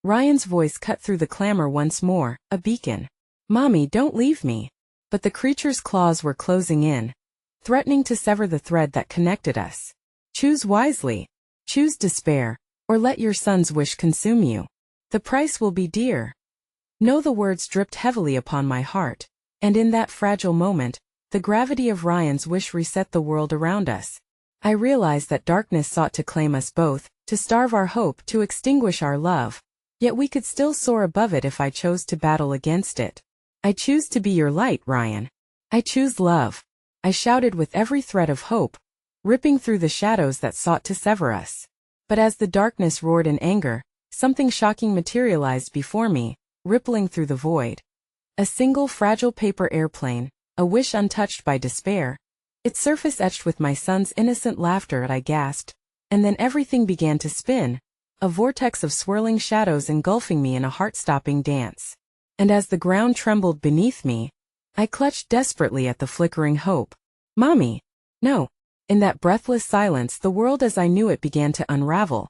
S1: Ryan's voice cut through the clamor once more, a beacon. "Mommy, don't leave me." But the creature's claws were closing in, threatening to sever the thread that connected us. "Choose wisely. Choose despair, or let your son's wish consume you. The price will be dear." No, the words dripped heavily upon my heart, and in that fragile moment, the gravity of Ryan's wish reset the world around us. I realized that darkness sought to claim us both, to starve our hope, to extinguish our love. Yet we could still soar above it if I chose to battle against it. "I choose to be your light, Ryan. I choose love," I shouted with every thread of hope, ripping through the shadows that sought to sever us. But as the darkness roared in anger, something shocking materialized before me, rippling through the void. A single fragile paper airplane, a wish untouched by despair. Its surface etched with my son's innocent laughter. I gasped, and then everything began to spin, a vortex of swirling shadows engulfing me in a heart-stopping dance. And as the ground trembled beneath me, I clutched desperately at the flickering hope. "Mommy!" "No." In that breathless silence, the world as I knew it began to unravel,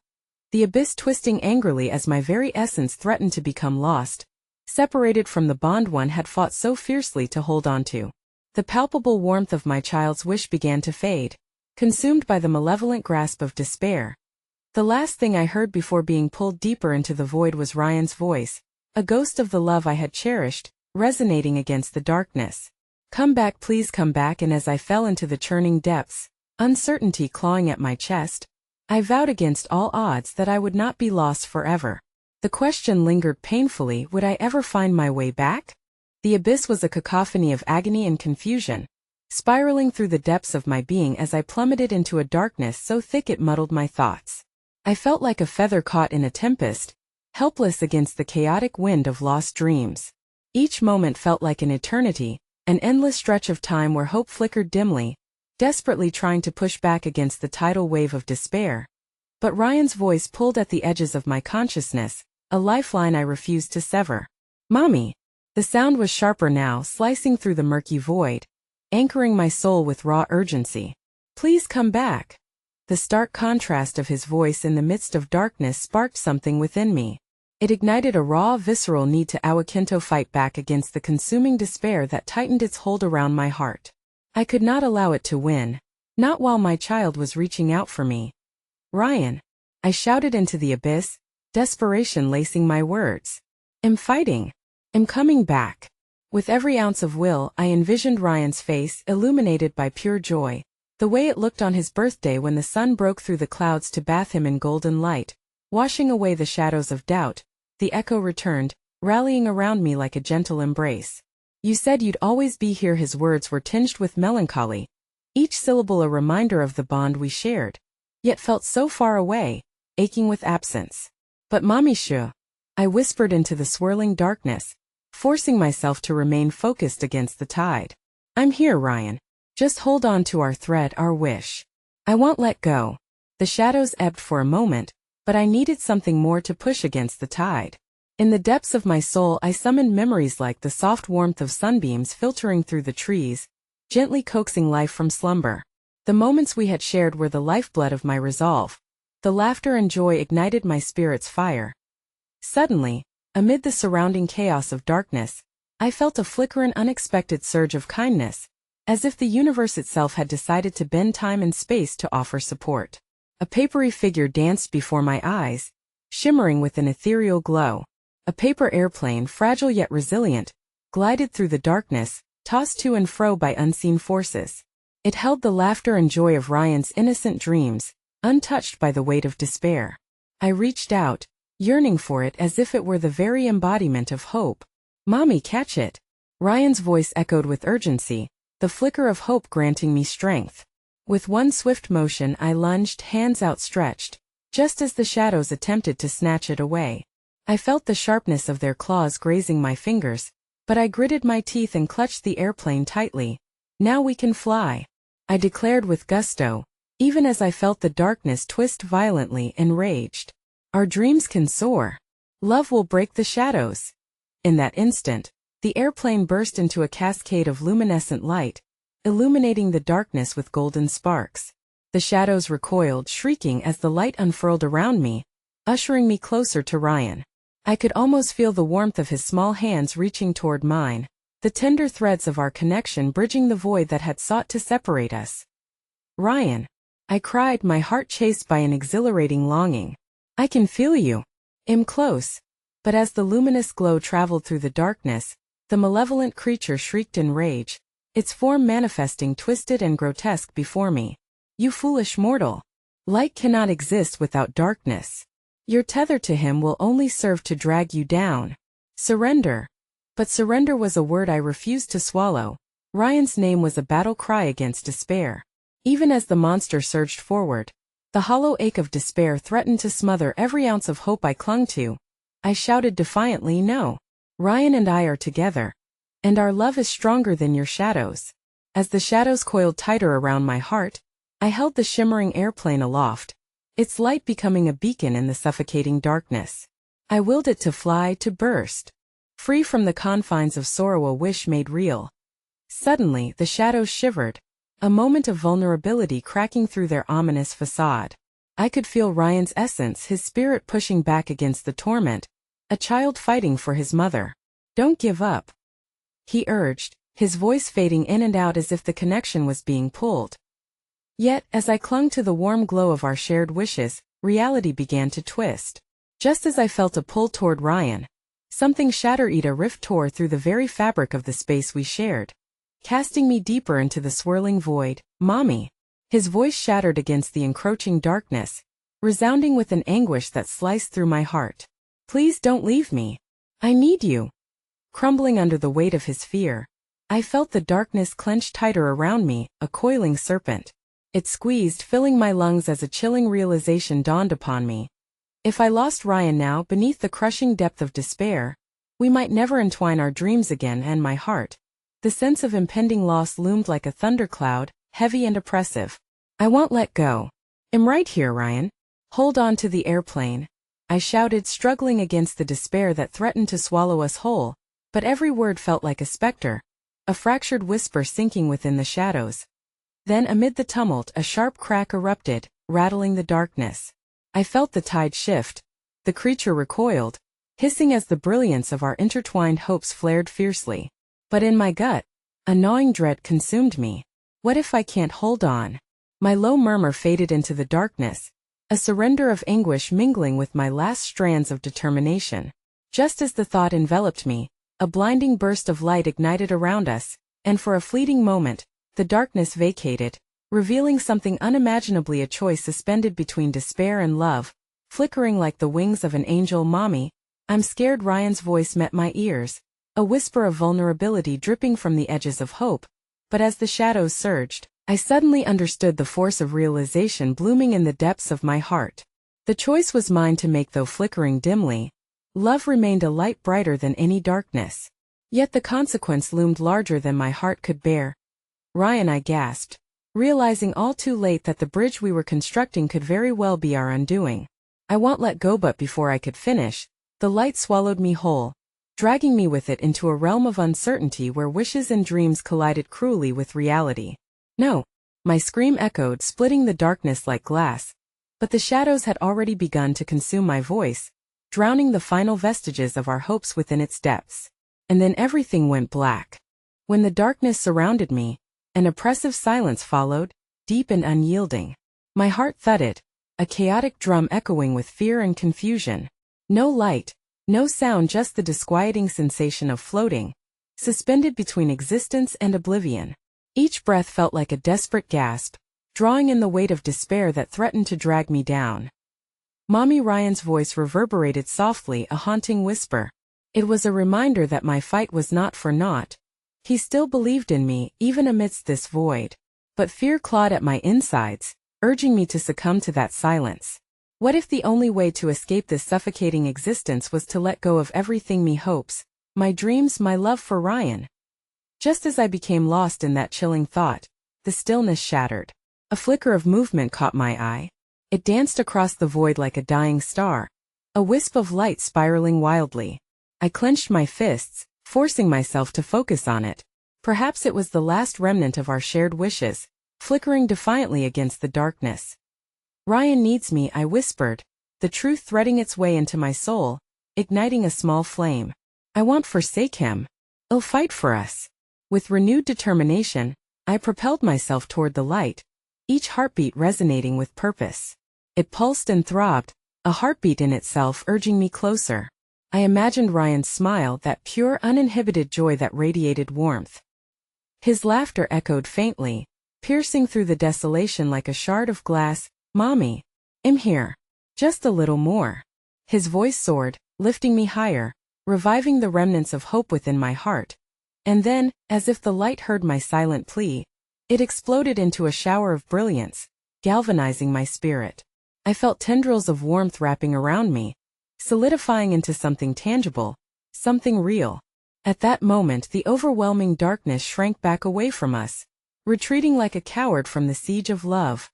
S1: the abyss twisting angrily as my very essence threatened to become lost, separated from the bond one had fought so fiercely to hold on to. The palpable warmth of my child's wish began to fade, consumed by the malevolent grasp of despair. The last thing I heard before being pulled deeper into the void was Ryan's voice, a ghost of the love I had cherished, resonating against the darkness. "Come back, please come back." And as I fell into the churning depths, uncertainty clawing at my chest, I vowed against all odds that I would not be lost forever. The question lingered painfully, would I ever find my way back? The abyss was a cacophony of agony and confusion, spiraling through the depths of my being as I plummeted into a darkness so thick it muddled my thoughts. I felt like a feather caught in a tempest, helpless against the chaotic wind of lost dreams. Each moment felt like an eternity, an endless stretch of time where hope flickered dimly, desperately trying to push back against the tidal wave of despair. But Ryan's voice pulled at the edges of my consciousness, a lifeline I refused to sever. "Mommy!" The sound was sharper now, slicing through the murky void, anchoring my soul with raw urgency. "Please come back." The stark contrast of his voice in the midst of darkness sparked something within me. It ignited a raw, visceral need to awakento fight back against the consuming despair that tightened its hold around my heart. I could not allow it to win, not while my child was reaching out for me. "Ryan!" I shouted into the abyss, desperation lacing my words. "I'm fighting. I'm coming back." With every ounce of will, I envisioned Ryan's face, illuminated by pure joy, the way it looked on his birthday when the sun broke through the clouds to bathe him in golden light, washing away the shadows of doubt. The echo returned, rallying around me like a gentle embrace. "You said you'd always be here." His words were tinged with melancholy, each syllable a reminder of the bond we shared, yet felt so far away, aching with absence. "But Mommy Shu," I whispered into the swirling darkness, forcing myself to remain focused against the tide. "I'm here, Ryan. Just hold on to our thread, our wish. I won't let go." The shadows ebbed for a moment, but I needed something more to push against the tide. In the depths of my soul I summoned memories like the soft warmth of sunbeams filtering through the trees, gently coaxing life from slumber. The moments we had shared were the lifeblood of my resolve. The laughter and joy ignited my spirit's fire. Suddenly, amid the surrounding chaos of darkness, I felt a flicker, an unexpected surge of kindness, as if the universe itself had decided to bend time and space to offer support. A papery figure danced before my eyes, shimmering with an ethereal glow. A paper airplane, fragile yet resilient, glided through the darkness, tossed to and fro by unseen forces. It held the laughter and joy of Ryan's innocent dreams, untouched by the weight of despair. I reached out, yearning for it as if it were the very embodiment of hope. "Mommy, catch it!" Ryan's voice echoed with urgency, the flicker of hope granting me strength. With one swift motion I lunged, hands outstretched, just as the shadows attempted to snatch it away. I felt the sharpness of their claws grazing my fingers, but I gritted my teeth and clutched the airplane tightly. "Now we can fly," I declared with gusto, even as I felt the darkness twist violently, enraged. "Our dreams can soar. Love will break the shadows." In that instant, the airplane burst into a cascade of luminescent light, illuminating the darkness with golden sparks. The shadows recoiled, shrieking as the light unfurled around me, ushering me closer to Ryan. I could almost feel the warmth of his small hands reaching toward mine, the tender threads of our connection bridging the void that had sought to separate us. "Ryan," I cried, my heart chased by an exhilarating longing. "I can feel you. I'm close." But as the luminous glow traveled through the darkness, the malevolent creature shrieked in rage, its form manifesting twisted and grotesque before me. "You foolish mortal! Light cannot exist without darkness. Your tether to him will only serve to drag you down. Surrender." But surrender was a word I refused to swallow. Ryan's name was a battle cry against despair. Even as the monster surged forward, the hollow ache of despair threatened to smother every ounce of hope I clung to. I shouted defiantly, "No. Ryan and I are together. And our love is stronger than your shadows." As the shadows coiled tighter around my heart, I held the shimmering airplane aloft, its light becoming a beacon in the suffocating darkness. I willed it to fly, to burst. Free from the confines of sorrow, a wish made real. Suddenly, the shadows shivered, a moment of vulnerability cracking through their ominous facade. I could feel Ryan's essence, his spirit pushing back against the torment, a child fighting for his mother. "Don't give up," he urged, his voice fading in and out as if the connection was being pulled. Yet, as I clung to the warm glow of our shared wishes, reality began to twist. Just as I felt a pull toward Ryan, something shattered. A rift tore through the very fabric of the space we shared, casting me deeper into the swirling void. "Mommy!" His voice shattered against the encroaching darkness, resounding with an anguish that sliced through my heart. "Please don't leave me. I need you." Crumbling under the weight of his fear, I felt the darkness clench tighter around me, a coiling serpent. It squeezed, filling my lungs as a chilling realization dawned upon me. If I lost Ryan now, beneath the crushing depth of despair, we might never entwine our dreams again. And my heart, the sense of impending loss loomed like a thundercloud, heavy and oppressive. "I won't let go. I'm right here, Ryan. Hold on to the airplane," I shouted, struggling against the despair that threatened to swallow us whole, but every word felt like a specter, a fractured whisper sinking within the shadows. Then amid the tumult, a sharp crack erupted, rattling the darkness. I felt the tide shift. The creature recoiled, hissing as the brilliance of our intertwined hopes flared fiercely. But in my gut, a gnawing dread consumed me. What if I can't hold on? My low murmur faded into the darkness, a surrender of anguish mingling with my last strands of determination. Just as the thought enveloped me, a blinding burst of light ignited around us, and for a fleeting moment, the darkness vacated, revealing something unimaginably, a choice suspended between despair and love, flickering like the wings of an angel. "Mommy, I'm scared." Ryan's voice met my ears, a whisper of vulnerability dripping from the edges of hope. But as the shadows surged, I suddenly understood the force of realization blooming in the depths of my heart. The choice was mine to make, though flickering dimly. Love remained a light brighter than any darkness. Yet the consequence loomed larger than my heart could bear. "Ryan," I gasped, realizing all too late that the bridge we were constructing could very well be our undoing. "I won't let go." But before I could finish, the light swallowed me whole, dragging me with it into a realm of uncertainty where wishes and dreams collided cruelly with reality. "No!" my scream echoed, splitting the darkness like glass. But the shadows had already begun to consume my voice, drowning the final vestiges of our hopes within its depths. And then everything went black. When the darkness surrounded me, an oppressive silence followed, deep and unyielding. My heart thudded, a chaotic drum echoing with fear and confusion. No light, no sound, just the disquieting sensation of floating, suspended between existence and oblivion. Each breath felt like a desperate gasp, drawing in the weight of despair that threatened to drag me down. "Mommy!" Ryan's voice reverberated softly, a haunting whisper. It was a reminder that my fight was not for naught. He still believed in me, even amidst this void. But fear clawed at my insides, urging me to succumb to that silence. What if the only way to escape this suffocating existence was to let go of everything: my hopes, my dreams, my love for Ryan? Just as I became lost in that chilling thought, the stillness shattered. A flicker of movement caught my eye. It danced across the void like a dying star, a wisp of light spiraling wildly. I clenched my fists, forcing myself to focus on it. Perhaps it was the last remnant of our shared wishes, flickering defiantly against the darkness. Ryan needs me, I whispered, the truth threading its way into my soul, igniting a small flame. I won't forsake him. He'll fight for us. With renewed determination, I propelled myself toward the light, each heartbeat resonating with purpose. It pulsed and throbbed, a heartbeat in itself urging me closer. I imagined Ryan's smile, that pure, uninhibited joy that radiated warmth. His laughter echoed faintly, piercing through the desolation like a shard of glass. Mommy, I'm here. Just a little more. His voice soared, lifting me higher, reviving the remnants of hope within my heart. And then, as if the light heard my silent plea, it exploded into a shower of brilliance, galvanizing my spirit. I felt tendrils of warmth wrapping around me, solidifying into something tangible, something real. At that moment, the overwhelming darkness shrank back away from us, retreating like a coward from the siege of love.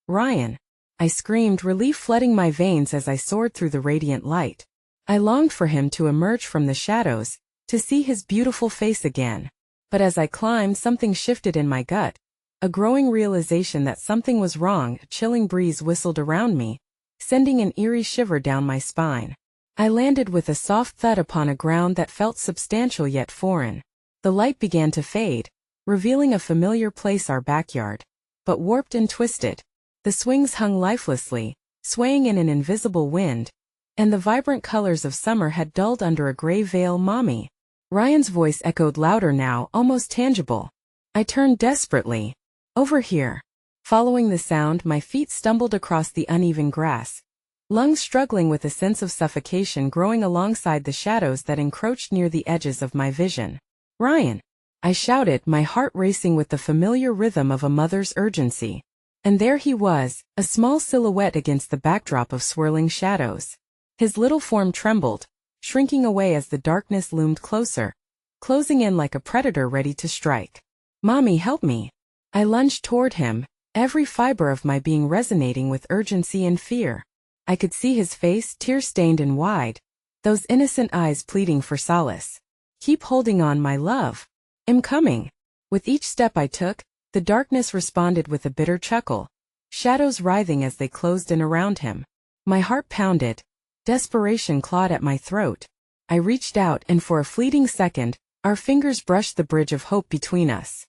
S1: Ryan! I screamed, relief flooding my veins as I soared through the radiant light. I longed for him to emerge from the shadows, to see his beautiful face again. But as I climbed, something shifted in my gut. A growing realization that something was wrong. A chilling breeze whistled around me, sending an eerie shiver down my spine. I landed with a soft thud upon a ground that felt substantial yet foreign. The light began to fade, revealing a familiar place, our backyard. But warped and twisted. The swings hung lifelessly, swaying in an invisible wind, and the vibrant colors of summer had dulled under a gray veil. Mommy! Ryan's voice echoed louder now, almost tangible. I turned desperately. Over here. Following the sound, my feet stumbled across the uneven grass, lungs struggling with a sense of suffocation growing alongside the shadows that encroached near the edges of my vision. Ryan! I shouted, my heart racing with the familiar rhythm of a mother's urgency. And there he was, a small silhouette against the backdrop of swirling shadows. His little form trembled, shrinking away as the darkness loomed closer, closing in like a predator ready to strike. Mommy, help me! I lunged toward him, every fiber of my being resonating with urgency and fear. I could see his face, tear-stained and wide, those innocent eyes pleading for solace. Keep holding on, my love. I'm coming. With each step I took, the darkness responded with a bitter chuckle, shadows writhing as they closed in around him. My heart pounded. Desperation clawed at my throat. I reached out, and for a fleeting second, our fingers brushed the bridge of hope between us.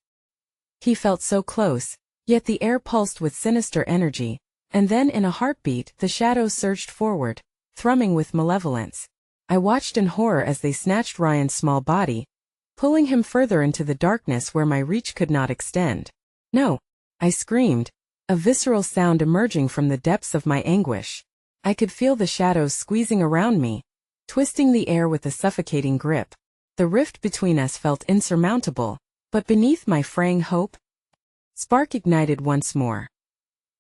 S1: He felt so close, yet the air pulsed with sinister energy, and then in a heartbeat, the shadows surged forward, thrumming with malevolence. I watched in horror as they snatched Ryan's small body, pulling him further into the darkness where my reach could not extend. No! I screamed, a visceral sound emerging from the depths of my anguish. I could feel the shadows squeezing around me, twisting the air with a suffocating grip. The rift between us felt insurmountable, but beneath my fraying hope, spark ignited once more.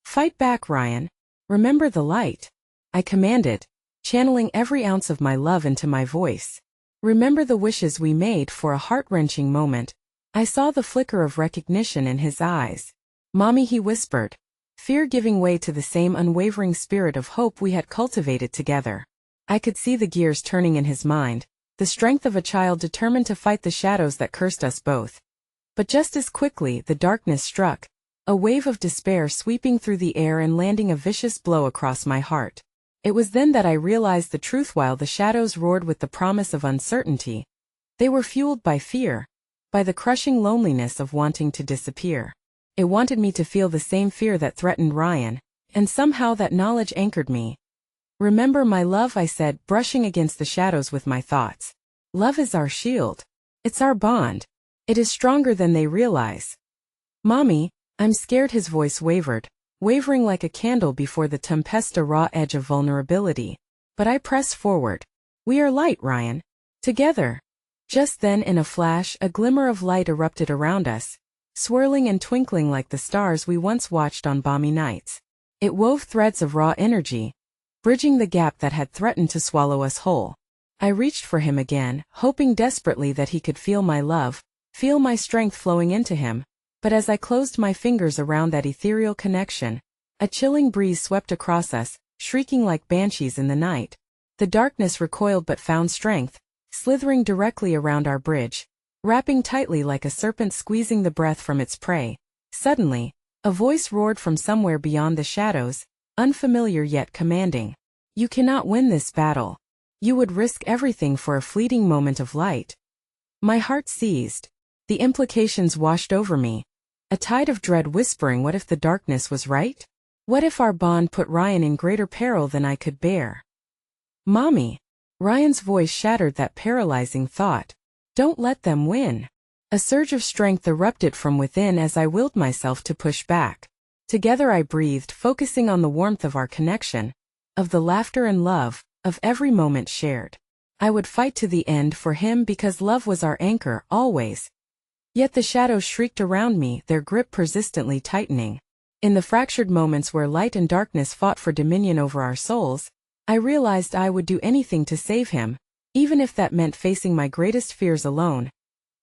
S1: Fight back, Ryan. Remember the light. I commanded, channeling every ounce of my love into my voice. Remember the wishes we made. For a heart-wrenching moment, I saw the flicker of recognition in his eyes. Mommy, he whispered, fear giving way to the same unwavering spirit of hope we had cultivated together. I could see the gears turning in his mind, the strength of a child determined to fight the shadows that cursed us both. But just as quickly, the darkness struck, a wave of despair sweeping through the air and landing a vicious blow across my heart. It was then that I realized the truth. While the shadows roared with the promise of uncertainty, they were fueled by fear, by the crushing loneliness of wanting to disappear. It wanted me to feel the same fear that threatened Ryan, and somehow that knowledge anchored me. Remember, my love, I said, brushing against the shadows with my thoughts. Love is our shield. It's our bond. It is stronger than they realize. Mommy, I'm scared. His voice wavered, wavering like a candle before the tempesta raw edge of vulnerability. But I pressed forward. We are light, Ryan. Together. Just then, in a flash, a glimmer of light erupted around us, swirling and twinkling like the stars we once watched on balmy nights. It wove threads of raw energy, bridging the gap that had threatened to swallow us whole. I reached for him again, hoping desperately that he could feel my love, feel my strength flowing into him. But as I closed my fingers around that ethereal connection, a chilling breeze swept across us, shrieking like banshees in the night. The darkness recoiled but found strength, slithering directly around our bridge. wrapping tightly like a serpent squeezing the breath from its prey. Suddenly, a voice roared from somewhere beyond the shadows, unfamiliar yet commanding. You cannot win this battle. You would risk everything for a fleeting moment of light. My heart seized. The implications washed over me. A tide of dread whispering, what if the darkness was right? What if our bond put Ryan in greater peril than I could bear? Mommy. Ryan's voice shattered that paralyzing thought. Don't let them win. A surge of strength erupted from within as I willed myself to push back. Together I breathed, focusing on the warmth of our connection, of the laughter and love, of every moment shared. I would fight to the end for him because love was our anchor, always. Yet the shadows shrieked around me, their grip persistently tightening. In the fractured moments where light and darkness fought for dominion over our souls, I realized I would do anything to save him, even if that meant facing my greatest fears alone.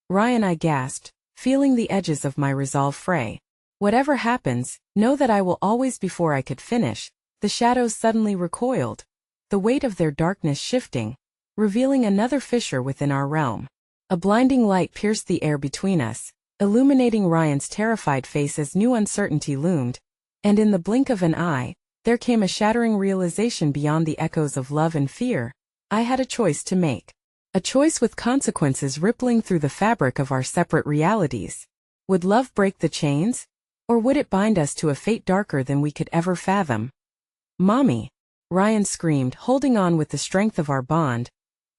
S1: Ryan, I gasped, feeling the edges of my resolve fray. Whatever happens, know that I will always. Before I could finish, the shadows suddenly recoiled, the weight of their darkness shifting, revealing another fissure within our realm. A blinding light pierced the air between us, illuminating Ryan's terrified face as new uncertainty loomed, and in the blink of an eye, there came a shattering realization beyond the echoes of love and fear. I had a choice to make. A choice with consequences rippling through the fabric of our separate realities. Would love break the chains? Or would it bind us to a fate darker than we could ever fathom? Mommy! Ryan screamed, holding on with the strength of our bond.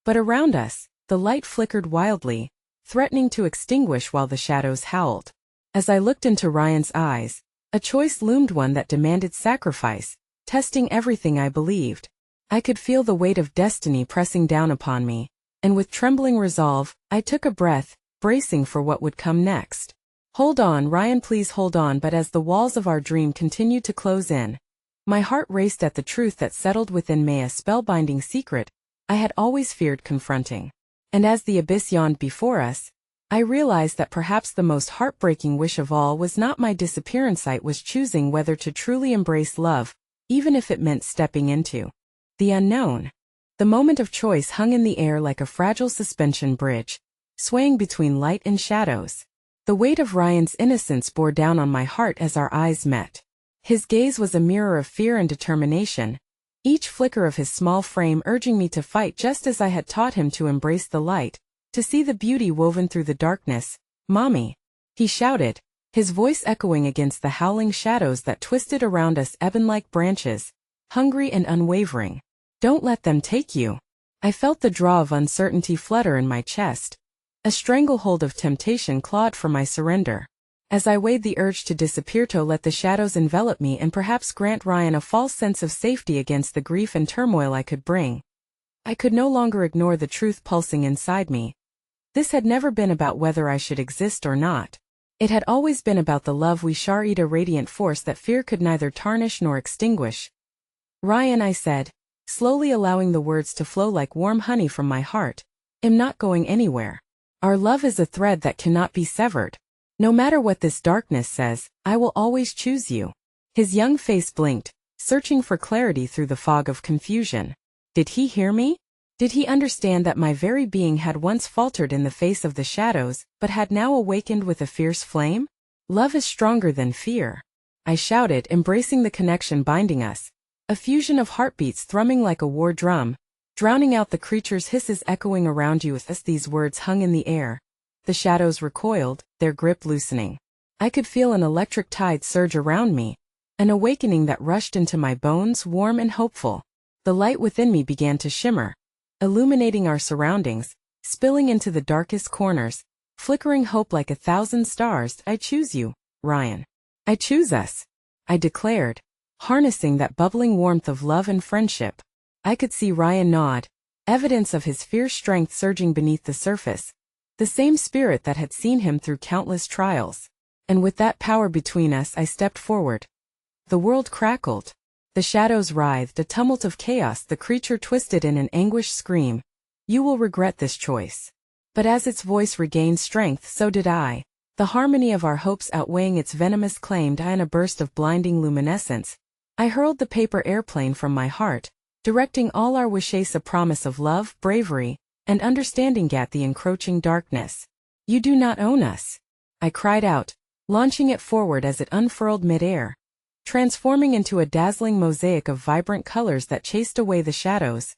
S1: But around us, the light flickered wildly, threatening to extinguish while the shadows howled. As I looked into Ryan's eyes, a choice loomed, one that demanded sacrifice, testing everything I believed. I could feel the weight of destiny pressing down upon me, and with trembling resolve, I took a breath, bracing for what would come next. Hold on, Ryan, please hold on. But as the walls of our dream continued to close in, my heart raced at the truth that settled within me, a spellbinding secret I had always feared confronting. And as the abyss yawned before us, I realized that perhaps the most heartbreaking wish of all was not my disappearance. It was choosing whether to truly embrace love, even if it meant stepping into the unknown. The moment of choice hung in the air like a fragile suspension bridge, swaying between light and shadows. The weight of Ryan's innocence bore down on my heart as our eyes met. His gaze was a mirror of fear and determination, each flicker of his small frame urging me to fight just as I had taught him to embrace the light, to see the beauty woven through the darkness. Mommy! He shouted, his voice echoing against the howling shadows that twisted around us, ebon-like branches, hungry and unwavering. Don't let them take you. I felt the draw of uncertainty flutter in my chest. A stranglehold of temptation clawed for my surrender. As I weighed the urge to disappear, to let the shadows envelop me and perhaps grant Ryan a false sense of safety against the grief and turmoil I could bring, I could no longer ignore the truth pulsing inside me. This had never been about whether I should exist or not. It had always been about the love we share, a radiant force that fear could neither tarnish nor extinguish. Ryan, I said, slowly allowing the words to flow like warm honey from my heart, am not going anywhere. Our love is a thread that cannot be severed. No matter what this darkness says, I will always choose you. His young face blinked, searching for clarity through the fog of confusion. Did he hear me? Did he understand that my very being had once faltered in the face of the shadows, but had now awakened with a fierce flame? Love is stronger than fear, I shouted, embracing the connection binding us. A fusion of heartbeats thrumming like a war drum, drowning out the creature's hisses echoing around you. As these words hung in the air, the shadows recoiled, their grip loosening. I could feel an electric tide surge around me, an awakening that rushed into my bones, warm and hopeful. The light within me began to shimmer, illuminating our surroundings, spilling into the darkest corners, flickering hope like 1,000 stars. I choose you, Ryan. I choose us, I declared, harnessing that bubbling warmth of love and friendship. I could see Ryan nod, evidence of his fierce strength surging beneath the surface, the same spirit that had seen him through countless trials. And with that power between us, I stepped forward. The world crackled. The shadows writhed, a tumult of chaos, the creature twisted in an anguished scream. You will regret this choice. But as its voice regained strength, so did I, the harmony of our hopes outweighing its venomous claim. In a burst of blinding luminescence, I hurled the paper airplane from my heart, directing all our wishes, a promise of love, bravery, and understanding at the encroaching darkness. You do not own us. I cried out, launching it forward as it unfurled midair, transforming into a dazzling mosaic of vibrant colors that chased away the shadows.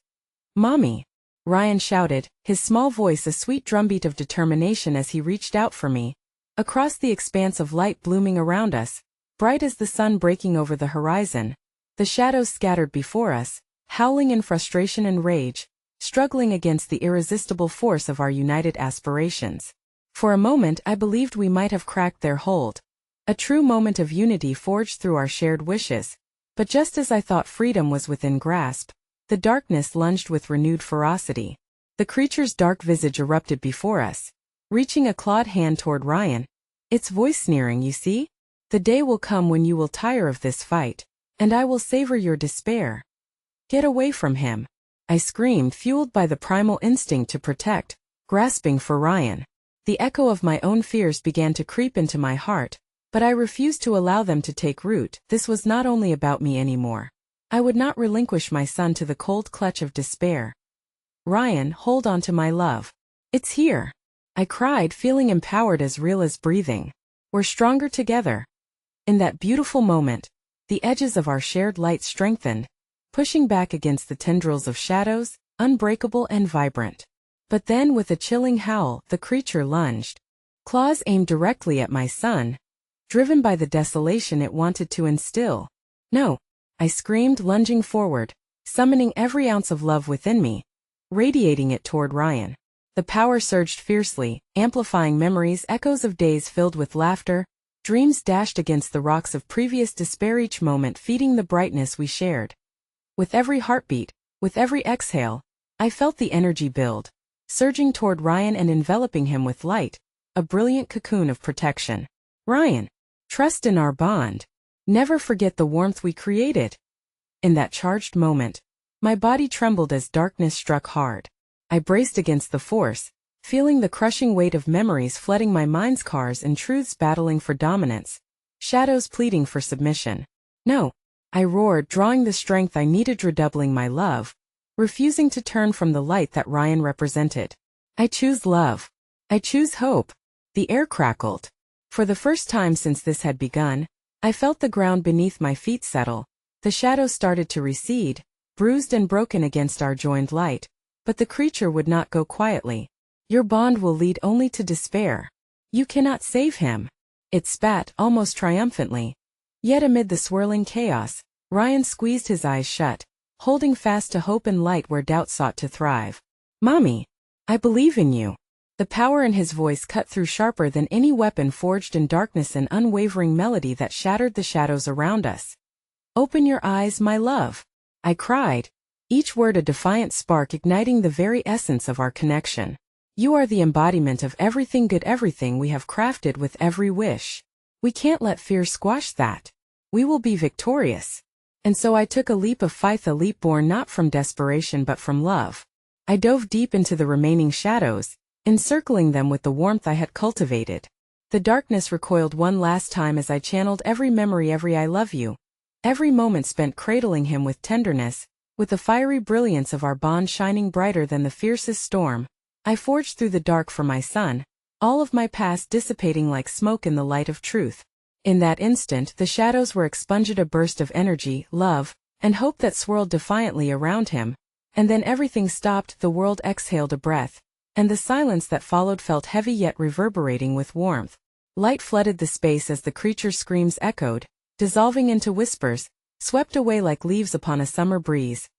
S1: Mommy! Ryan shouted, his small voice a sweet drumbeat of determination as he reached out for me. Across the expanse of light blooming around us, bright as the sun breaking over the horizon, the shadows scattered before us, howling in frustration and rage, struggling against the irresistible force of our united aspirations. For a moment I believed we might have cracked their hold. A true moment of unity forged through our shared wishes. But just as I thought freedom was within grasp, the darkness lunged with renewed ferocity. The creature's dark visage erupted before us, reaching a clawed hand toward Ryan. Its voice sneering, you see? The day will come when you will tire of this fight, and I will savor your despair. Get away from him! I screamed, fueled by the primal instinct to protect, grasping for Ryan. The echo of my own fears began to creep into my heart, but I refused to allow them to take root. This was not only about me anymore. I would not relinquish my son to the cold clutch of despair. Ryan, hold on to my love. It's here! I cried, feeling empowered, as real as breathing. We're stronger together. In that beautiful moment, the edges of our shared light strengthened, pushing back against the tendrils of shadows, unbreakable and vibrant. But then, with a chilling howl, the creature lunged. Claws aimed directly at my son, driven by the desolation it wanted to instill. No! I screamed, lunging forward, summoning every ounce of love within me, radiating it toward Ryan. The power surged fiercely, amplifying memories, echoes of days filled with laughter, dreams dashed against the rocks of previous despair, each moment feeding the brightness we shared. With every heartbeat, with every exhale, I felt the energy build, surging toward Ryan and enveloping him with light, a brilliant cocoon of protection. Ryan, trust in our bond. Never forget the warmth we created. In that charged moment, my body trembled as darkness struck hard. I braced against the force, feeling the crushing weight of memories flooding my mind's cars and truths battling for dominance, shadows pleading for submission. No! I roared, drawing the strength I needed, redoubling my love, refusing to turn from the light that Ryan represented. I choose love. I choose hope. The air crackled. For the first time since this had begun, I felt the ground beneath my feet settle. The shadows started to recede, bruised and broken against our joined light, but the creature would not go quietly. Your bond will lead only to despair. You cannot save him. It spat, almost triumphantly. Yet amid the swirling chaos, Ryan squeezed his eyes shut, holding fast to hope and light where doubt sought to thrive. Mommy! I believe in you. The power in his voice cut through sharper than any weapon forged in darkness, an unwavering melody that shattered the shadows around us. Open your eyes, my love! I cried, each word a defiant spark igniting the very essence of our connection. You are the embodiment of everything good, everything we have crafted with every wish. We can't let fear squash that. We will be victorious. And so I took a leap of faith, a leap born not from desperation but from love. I dove deep into the remaining shadows, encircling them with the warmth I had cultivated. The darkness recoiled one last time as I channeled every memory, every I love you, every moment spent cradling him with tenderness, with the fiery brilliance of our bond shining brighter than the fiercest storm. I forged through the dark for my son, all of my past dissipating like smoke in the light of truth. In that instant, the shadows were expunged, a burst of energy, love, and hope that swirled defiantly around him. And then everything stopped, the world exhaled a breath, and the silence that followed felt heavy yet reverberating with warmth. Light flooded the space as the creature's screams echoed, dissolving into whispers, swept away like leaves upon a summer breeze.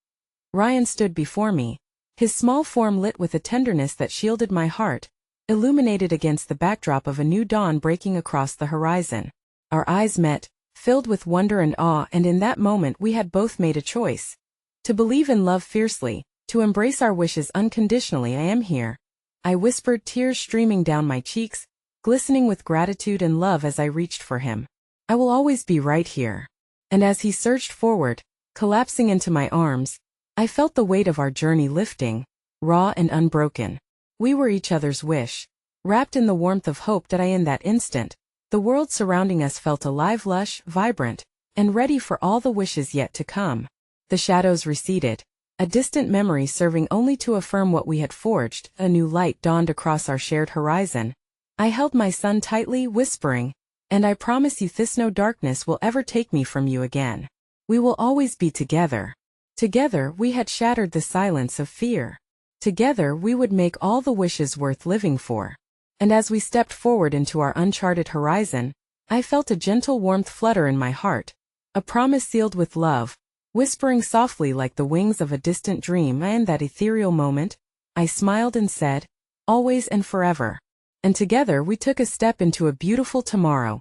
S1: Ryan stood before me, his small form lit with a tenderness that shielded my heart, illuminated against the backdrop of a new dawn breaking across the horizon. Our eyes met, filled with wonder and awe, and in that moment we had both made a choice. To believe in love fiercely, to embrace our wishes unconditionally. I am here, I whispered, tears streaming down my cheeks, glistening with gratitude and love as I reached for him. I will always be right here. And as he surged forward, collapsing into my arms, I felt the weight of our journey lifting, raw and unbroken. We were each other's wish, wrapped in the warmth of hope that in that instant, the world surrounding us felt alive, lush, vibrant, and ready for all the wishes yet to come. The shadows receded, a distant memory serving only to affirm what we had forged. A new light dawned across our shared horizon, I held my son tightly, whispering, "And I promise you this no darkness will ever take me from you again. We will always be together." Together we had shattered the silence of fear. Together we would make all the wishes worth living for. And as we stepped forward into our uncharted horizon, I felt a gentle warmth flutter in my heart, a promise sealed with love, whispering softly like the wings of a distant dream. And in that ethereal moment, I smiled and said, "Always and forever." And together we took a step into a beautiful tomorrow,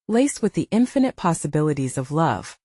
S1: laced with the infinite possibilities of love.